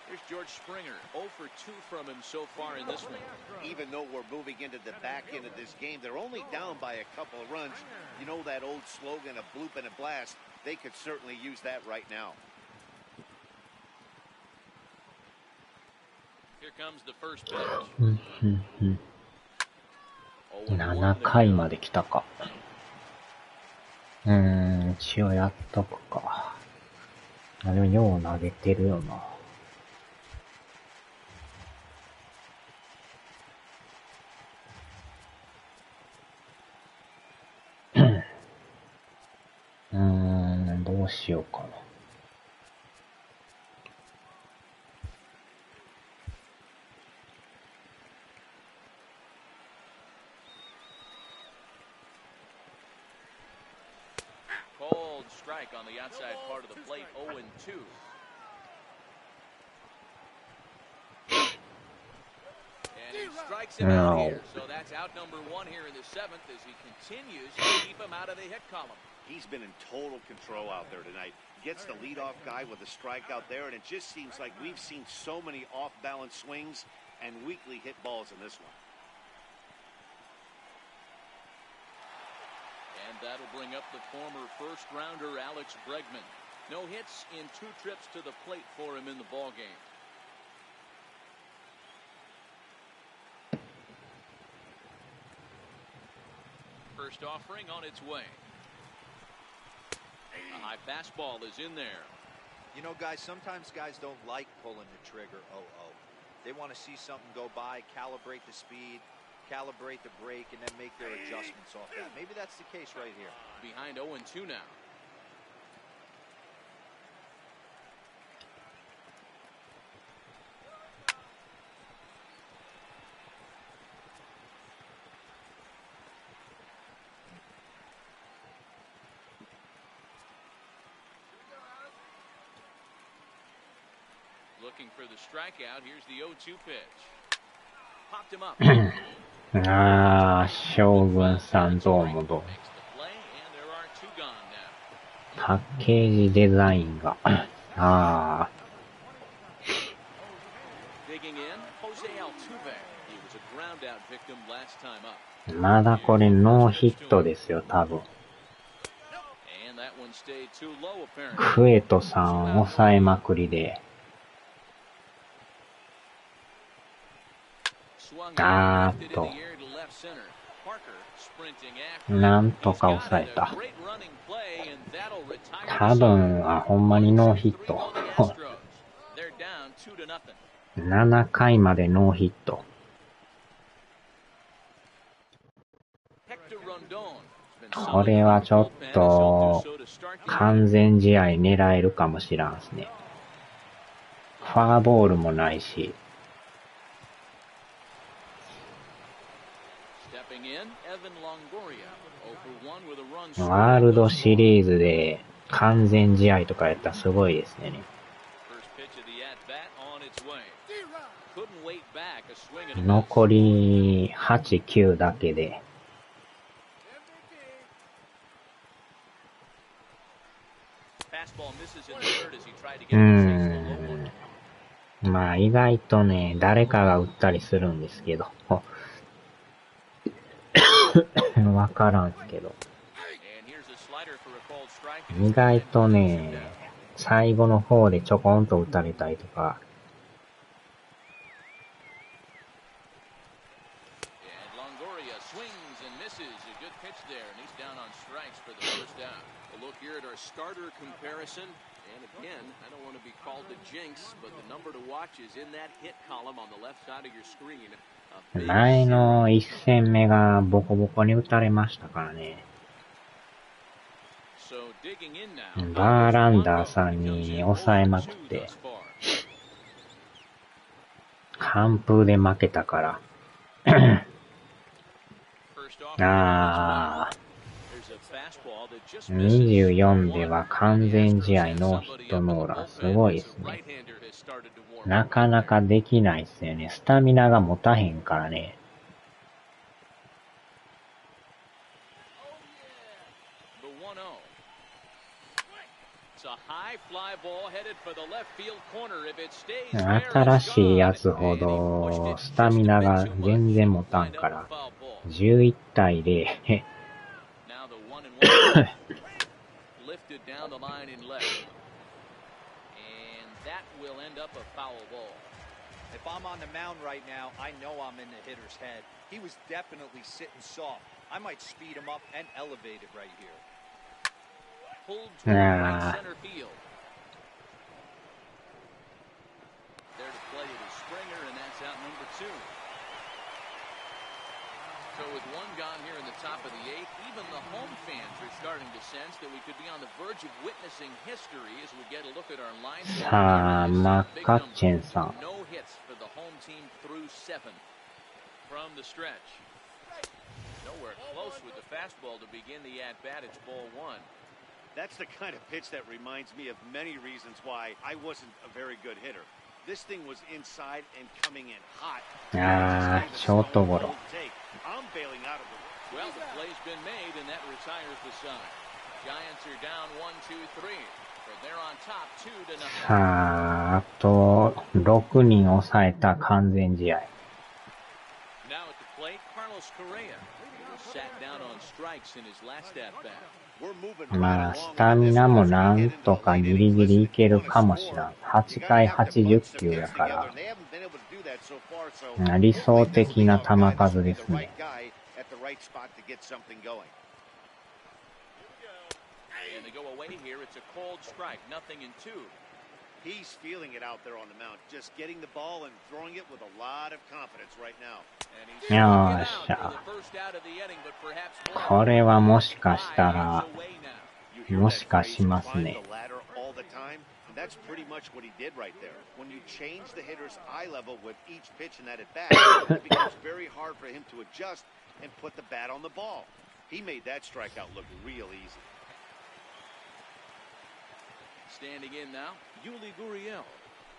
Here's George Springer, 0 for 2 from him so far in this one. Even though we're moving into the back end of this game, they're only down by a couple of runs. You know that old slogan, a bloop and a blast? They could certainly use that right now. Here comes the first pitch. 7回まで来たか。一応やっとくか。でもよう投げてるよな。どうしようかな。Cold strike on the outside part of the plate, 0-2. And he strikes him out here, so that's out number 1 here in the 7th as he continues to keep him out of the hit column. He's been in total control out there tonight. Gets the leadoff guy with a strikeout there, and it just seems like we've seen so many off-balance swings and weakly hit balls in this one. And that'll bring up the former first-rounder Alex Bregman. No hits in 2 trips to the plate for him in the ballgame. First offering on its way. A high fastball is in there. You know, guys, sometimes guys don't like pulling the trigger 0-0. They want to see something go by, calibrate the speed, calibrate the break, and then make their adjustments off that. Maybe that's the case right here. Behind 0-2 now. Looking for the strikeout. Here's the 0-2 pitch. Popped him up. ああ、将軍さんどうもどうも。 Makes the play, and there are 2 gone now. パッケージデザインが。あ Digging in, Jose Altuve. He was a ground out victim last time up. あ、まだこれノーヒットですよ、多分。And that one stayed too low, apparently. クエトさん抑えまくりで。 あーっと。なんとか抑えた。多分、あ、ほんまにノーヒット。7回までノーヒット。これはちょっと、完全試合狙えるかもしらんすね。ファーボールもないし。ワールドシリーズで完全試合とかやったらすごいですね。残り8、9だけで。まあ意外とね、誰かが打ったりするんですけど。わからんすけど。意外とね、最後の方でちょこんと打たれたりとか。前の1戦目がボコボコに打たれましたからね。バーランダーさんに抑えまくって、完封で負けたから。あー。24では完全試合ノーヒットノーラン、すごいですね。なかなかできないっすよね。スタミナが持たへんからね。新しいやつほどスタミナが全然持たんから、11対0。If I'm on the mound right now, I know I'm in the hitter's head. He was definitely sitting soft. I might speed him up and elevate it right here. Pulled to right center field. There to play it is Springer, and that's out number 2. So with one gone here in the top of the 8th, even the home fans are starting to sense that we could be on the verge of witnessing history as we get a look at our line. さあ、マッカッチェンさん。 No hits for the home team through 7. From the stretch. Nowhere close with the fastball to begin the at-bat. It's ball 1. That's the kind of pitch that reminds me of many reasons why I wasn't a very good hitter. This thing was inside and coming in hot. あー、ショートゴロ。 I'm bailing out of the Well, the play's been made, and that retires the side. Giants are down 1-2-3. They're on top 2-0. さあ、あと6人抑えた完全試合。 Now at the plate, Carlos Correa sat down on strikes in his last at bat. まあ、スタミナもなんとかギリギリいけるかもしらん。8回80球やから。理想的な球数ですね。And they go away here. It's a cold strike. 0-2. He's feeling it out there on the mound, just getting the ball and throwing it with a lot of confidence right now. よっしゃ。これはもしかしたら、もしかしますね。That's pretty much what he did right there. When you change the hitter's eye level with each pitch in that at bat, it becomes very hard for him to adjust and put the bat on the ball. He made that strikeout look real easy. Standing in now, Yuli Gurriel.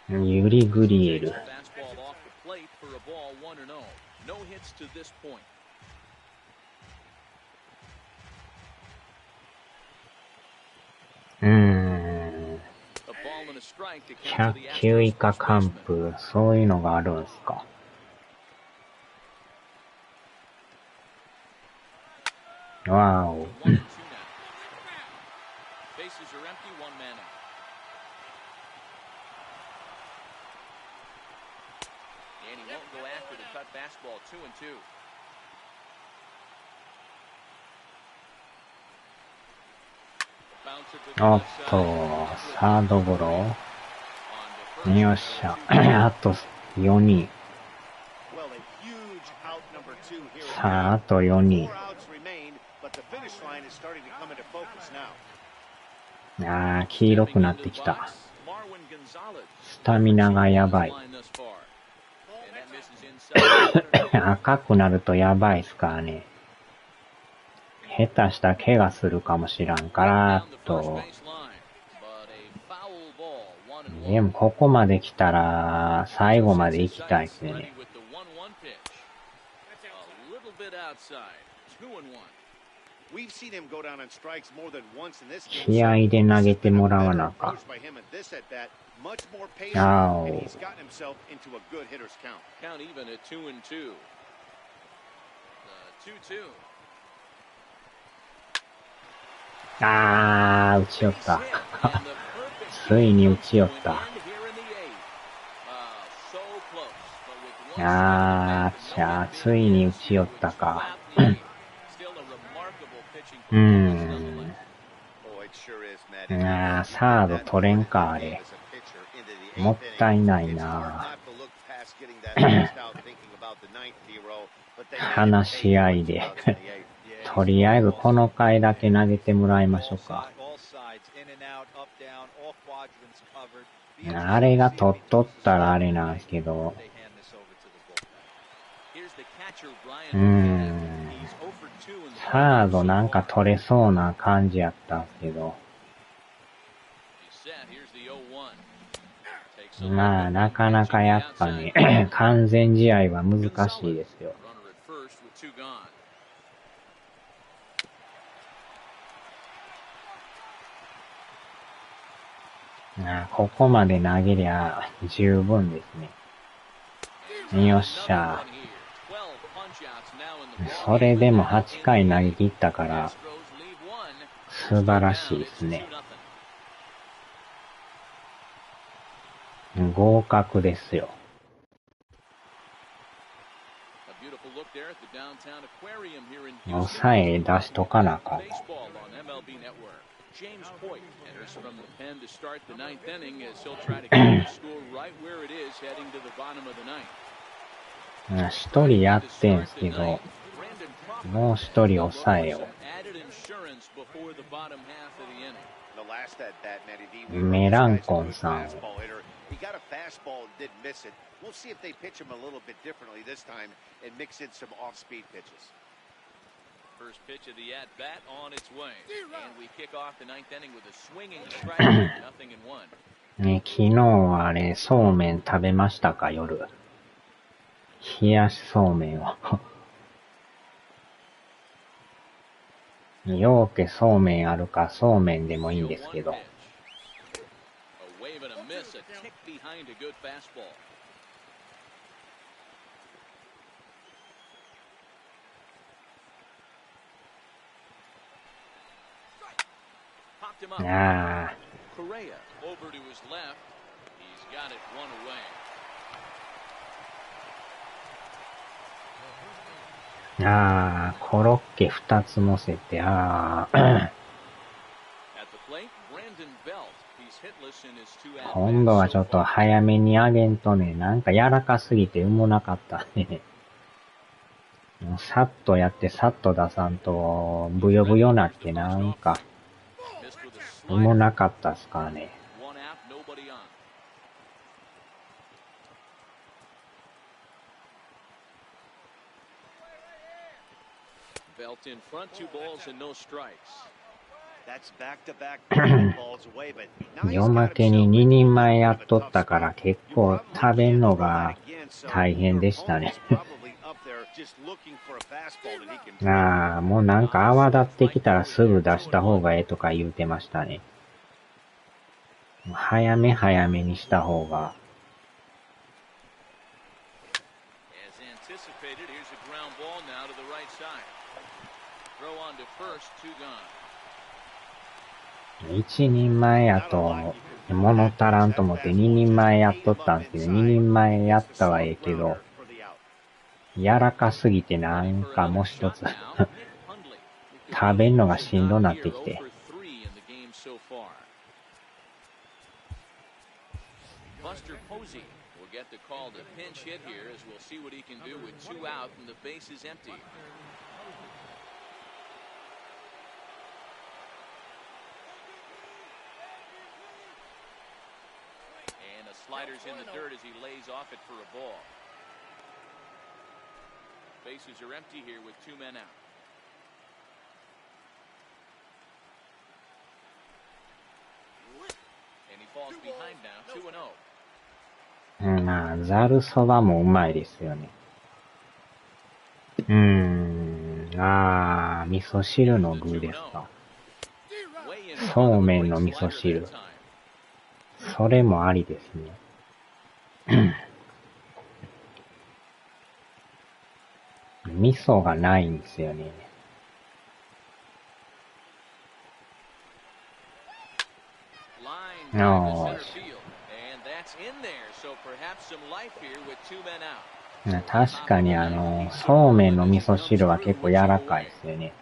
ユリ・グリエル。Fastball off the plate for a ball 1-0. No hits to this point. 100球以下完封、そういうのがあるんすか。わお。おっと、サードゴロ。よっしゃ。あと4人。さあ、あと4人。ああ、黄色くなってきた。スタミナがやばい。赤くなるとやばいっすからね。下手したら怪我するかもしらんからと。でもここまで来たら最後まで行きたいですね。気合で投げてもらわなあかん。あお。あー、打ち寄った。ついに打ち寄った。あー、ついに打ち寄ったか。サード取れんか、あれ。もったいないな。話し合いで。とりあえずこの回だけ投げてもらいましょうか。あれが取っとったらあれなんですけど。サードなんか取れそうな感じやったんですけど。まあ、なかなかやっぱね、完全試合は難しいですよ。ここまで投げりゃ十分ですね。よっしゃ。それでも8回投げ切ったから素晴らしいですね。合格ですよ。抑え出しとかなあかん。James Hoyt enters from the pen to start the ninth inning as he'll try to keep the score right where it is heading to the bottom of the ninth. 一人やってんすけど、もう一人抑えよう。メランコンさん。First pitch of the at-bat on its way. And we kick off the ninth inning with a swinging strike, 0-1. ね、昨日はあれ、そうめん食べましたか、夜。冷やしそうめんを。ようけそうめんあるか、そうめんでもいいんですけど。ああ。ああ、コロッケ2つ乗せて、ああ。今度はちょっと早めに上げんとね、なんか柔らかすぎてうもなかったね。さっとやってさっと出さんと、ブヨブヨなってなんか、うもなかったっすからね。夜負けに2人前やっとったから結構食べんのが大変でしたね。ああ、もうなんか泡立ってきたらすぐ出した方がええとか言うてましたね。早め早めにした方が。一人前やと物足らんと思って二人前やっとったんですけど、二人前やったはええけど、柔らかすぎてなんかもう一つ食べんのがしんどなってきて。Sliders in the dirt as he lays off it for a ball. Bases are empty here with 2 men out. And he falls behind now, 2-0. まあ、ざるそばもうまいですよね。味噌汁の具ですか。そうめんの味噌汁。それもありですね。味噌がないんですよね。確かにそうめんの味噌汁は結構柔らかいですよね。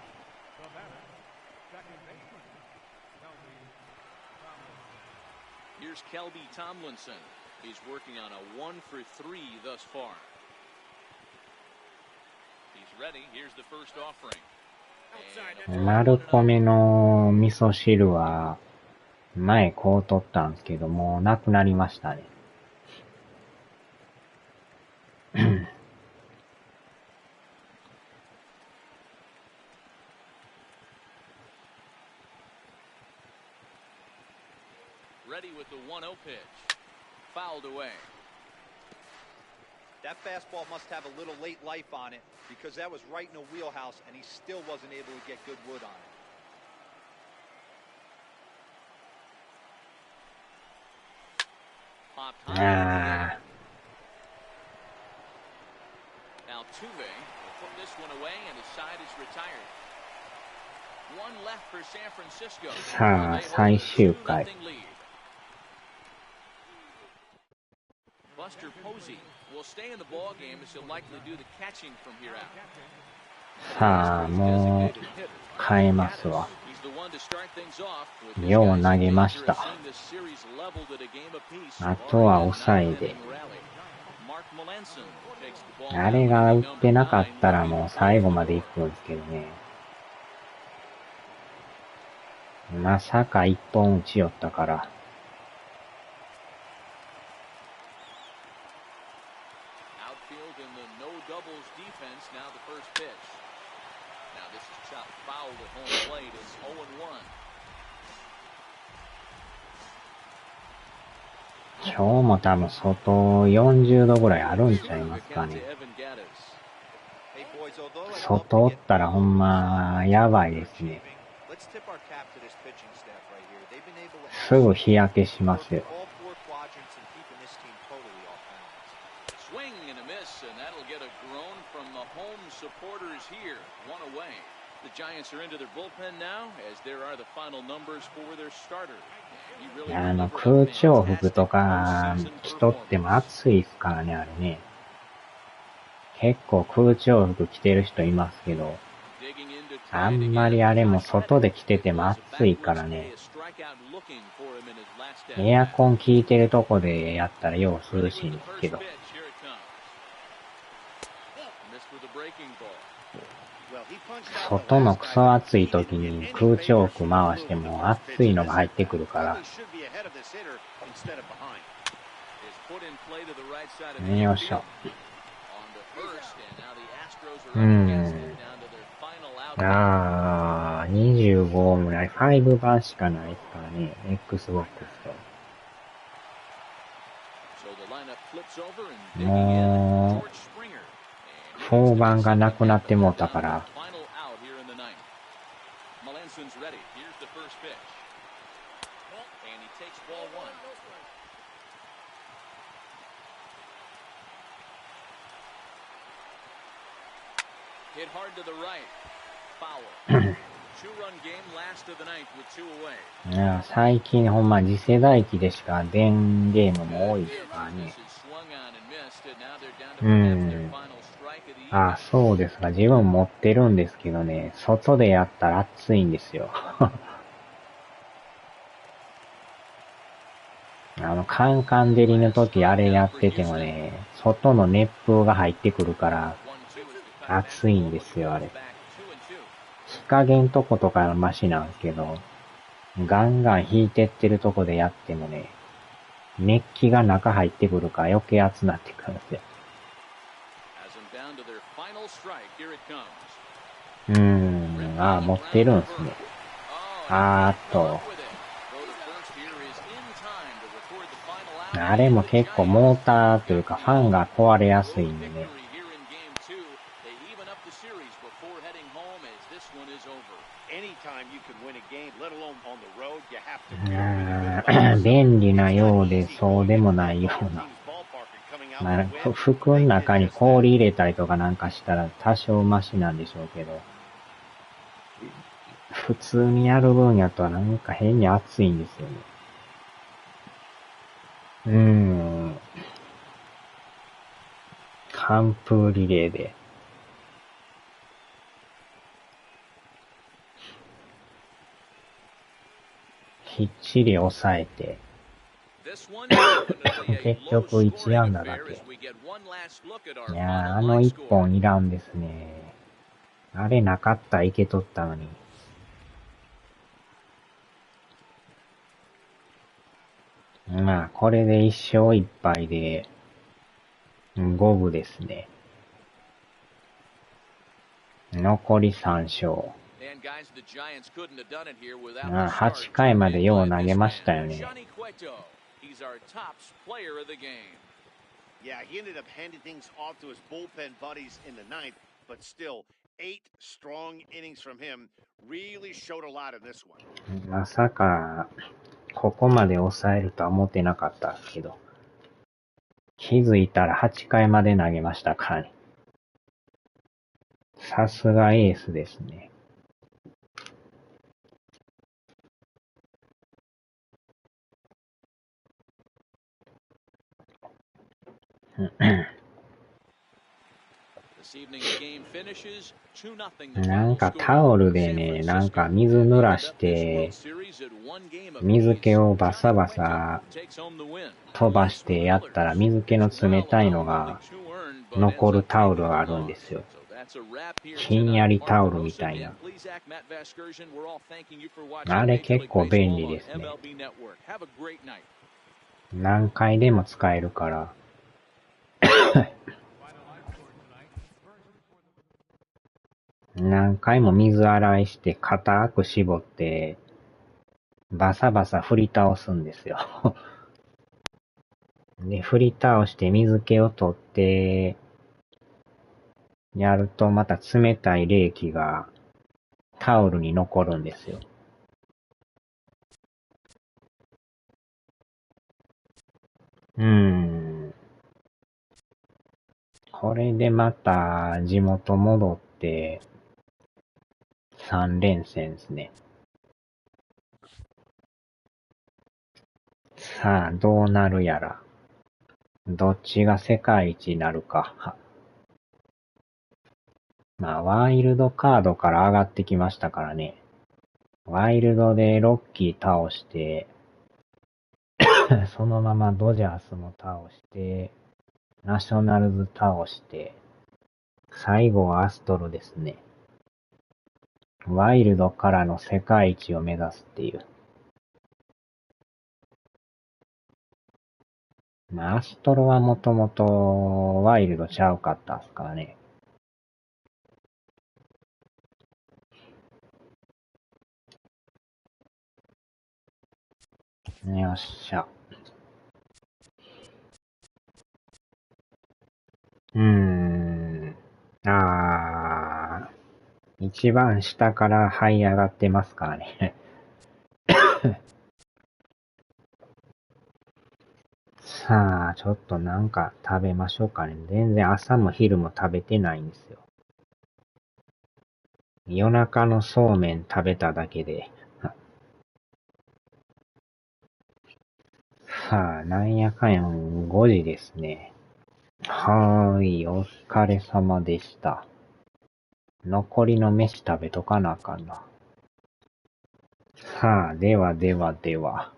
Kelby Tomlinson. He's working on a 1-for-3 thus far. He's ready. Here's the first offering. 丸米の味噌汁は前こう取ったんですけどもうなくなりましたね。Ready with the 1-0 pitch. Fouled away. That fastball must have a little late life on it because that was right in the wheelhouse and he still wasn't able to get good wood on it. Popped high. Now Tuve will put this one away and his side is retired. One left for San Francisco. さあ、最終回。Buster Posey will stay in the ball game as he'll likely do the catching from here out. さあ、もう変えますわ。よう投げました。あとは抑えで。あれが打ってなかったらもう最後まで行くんですけどね。まさか一本打ちよったから。今日も多分外40度ぐらいあるんちゃいますかね。外おったらほんまやばいですね。すぐ日焼けしますよ。空調服とか着とっても暑いですからね、あれね。結構空調服着てる人いますけど、あんまりあれも外で着てても暑いからね。エアコン効いてるとこでやったらよう涼しいんですけど。外のクソ暑い時に空調服回しても暑いのが入ってくるから。よいしょ。25もない。5番しかないですからね。Xbox と。もう、4番がなくなってもうたから。いや最近ほんま次世代機でしか出んゲームも多いですからね。そうですが、自分持ってるんですけどね、外でやったら暑いんですよ。カンカン照りの時あれやっててもね、外の熱風が入ってくるから、暑いんですよ、あれ。日陰んとことかはマシなんですけど、ガンガン引いてってるとこでやってもね、熱気が中入ってくるから余計熱なってくるんですよ。持ってるんすね。あれも結構モーターというかファンが壊れやすいんでね。便利なようでそうでもないような。服の中に氷入れたりとかなんかしたら多少マシなんでしょうけど、普通にやる分やとなんか変に暑いんですよね。寒風リレーで。きっちり抑えて。結局1安打だけ。いやー、1本いらんですね。あれなかったらいけとったのに。これで1勝1敗で、5分ですね。残り3勝。8回までよう投げましたよね。Yeah, he ended up handing things off to his bullpen buddies in the ninth, but still 8 strong innings from him really showed a lot in this one. まさかここまで抑えるとは思ってなかったけど、気づいたら8回まで投げましたからね。さすがエースですね。なんかタオルでね、なんか水濡らして、水気をバサバサ飛ばしてやったら水気の冷たいのが残るタオルがあるんですよ。ひんやりタオルみたいな。あれ結構便利ですね。何回でも使えるから。何回も水洗いして固く絞ってバサバサ振り倒すんですよ。で、振り倒して水気を取ってやるとまた冷たい冷気がタオルに残るんですよ。これでまた地元戻って3連戦ですね。さあ、どうなるやら。どっちが世界一になるか。まあ、ワイルドカードから上がってきましたからね。ワイルドでロッキー倒して、そのままドジャースも倒して、ナショナルズ倒して、最後はアストロですね。ワイルドからの世界一を目指すっていう。まあ、アストロはもともとワイルドちゃうかったっすからね。よっしゃ。一番下から這い上がってますからね。さあ、ちょっとなんか食べましょうかね。全然朝も昼も食べてないんですよ。夜中のそうめん食べただけで。さあ、なんやかんや5時ですね。はーい、お疲れ様でした。残りの飯食べとかなあかんな。さあ、ではではでは。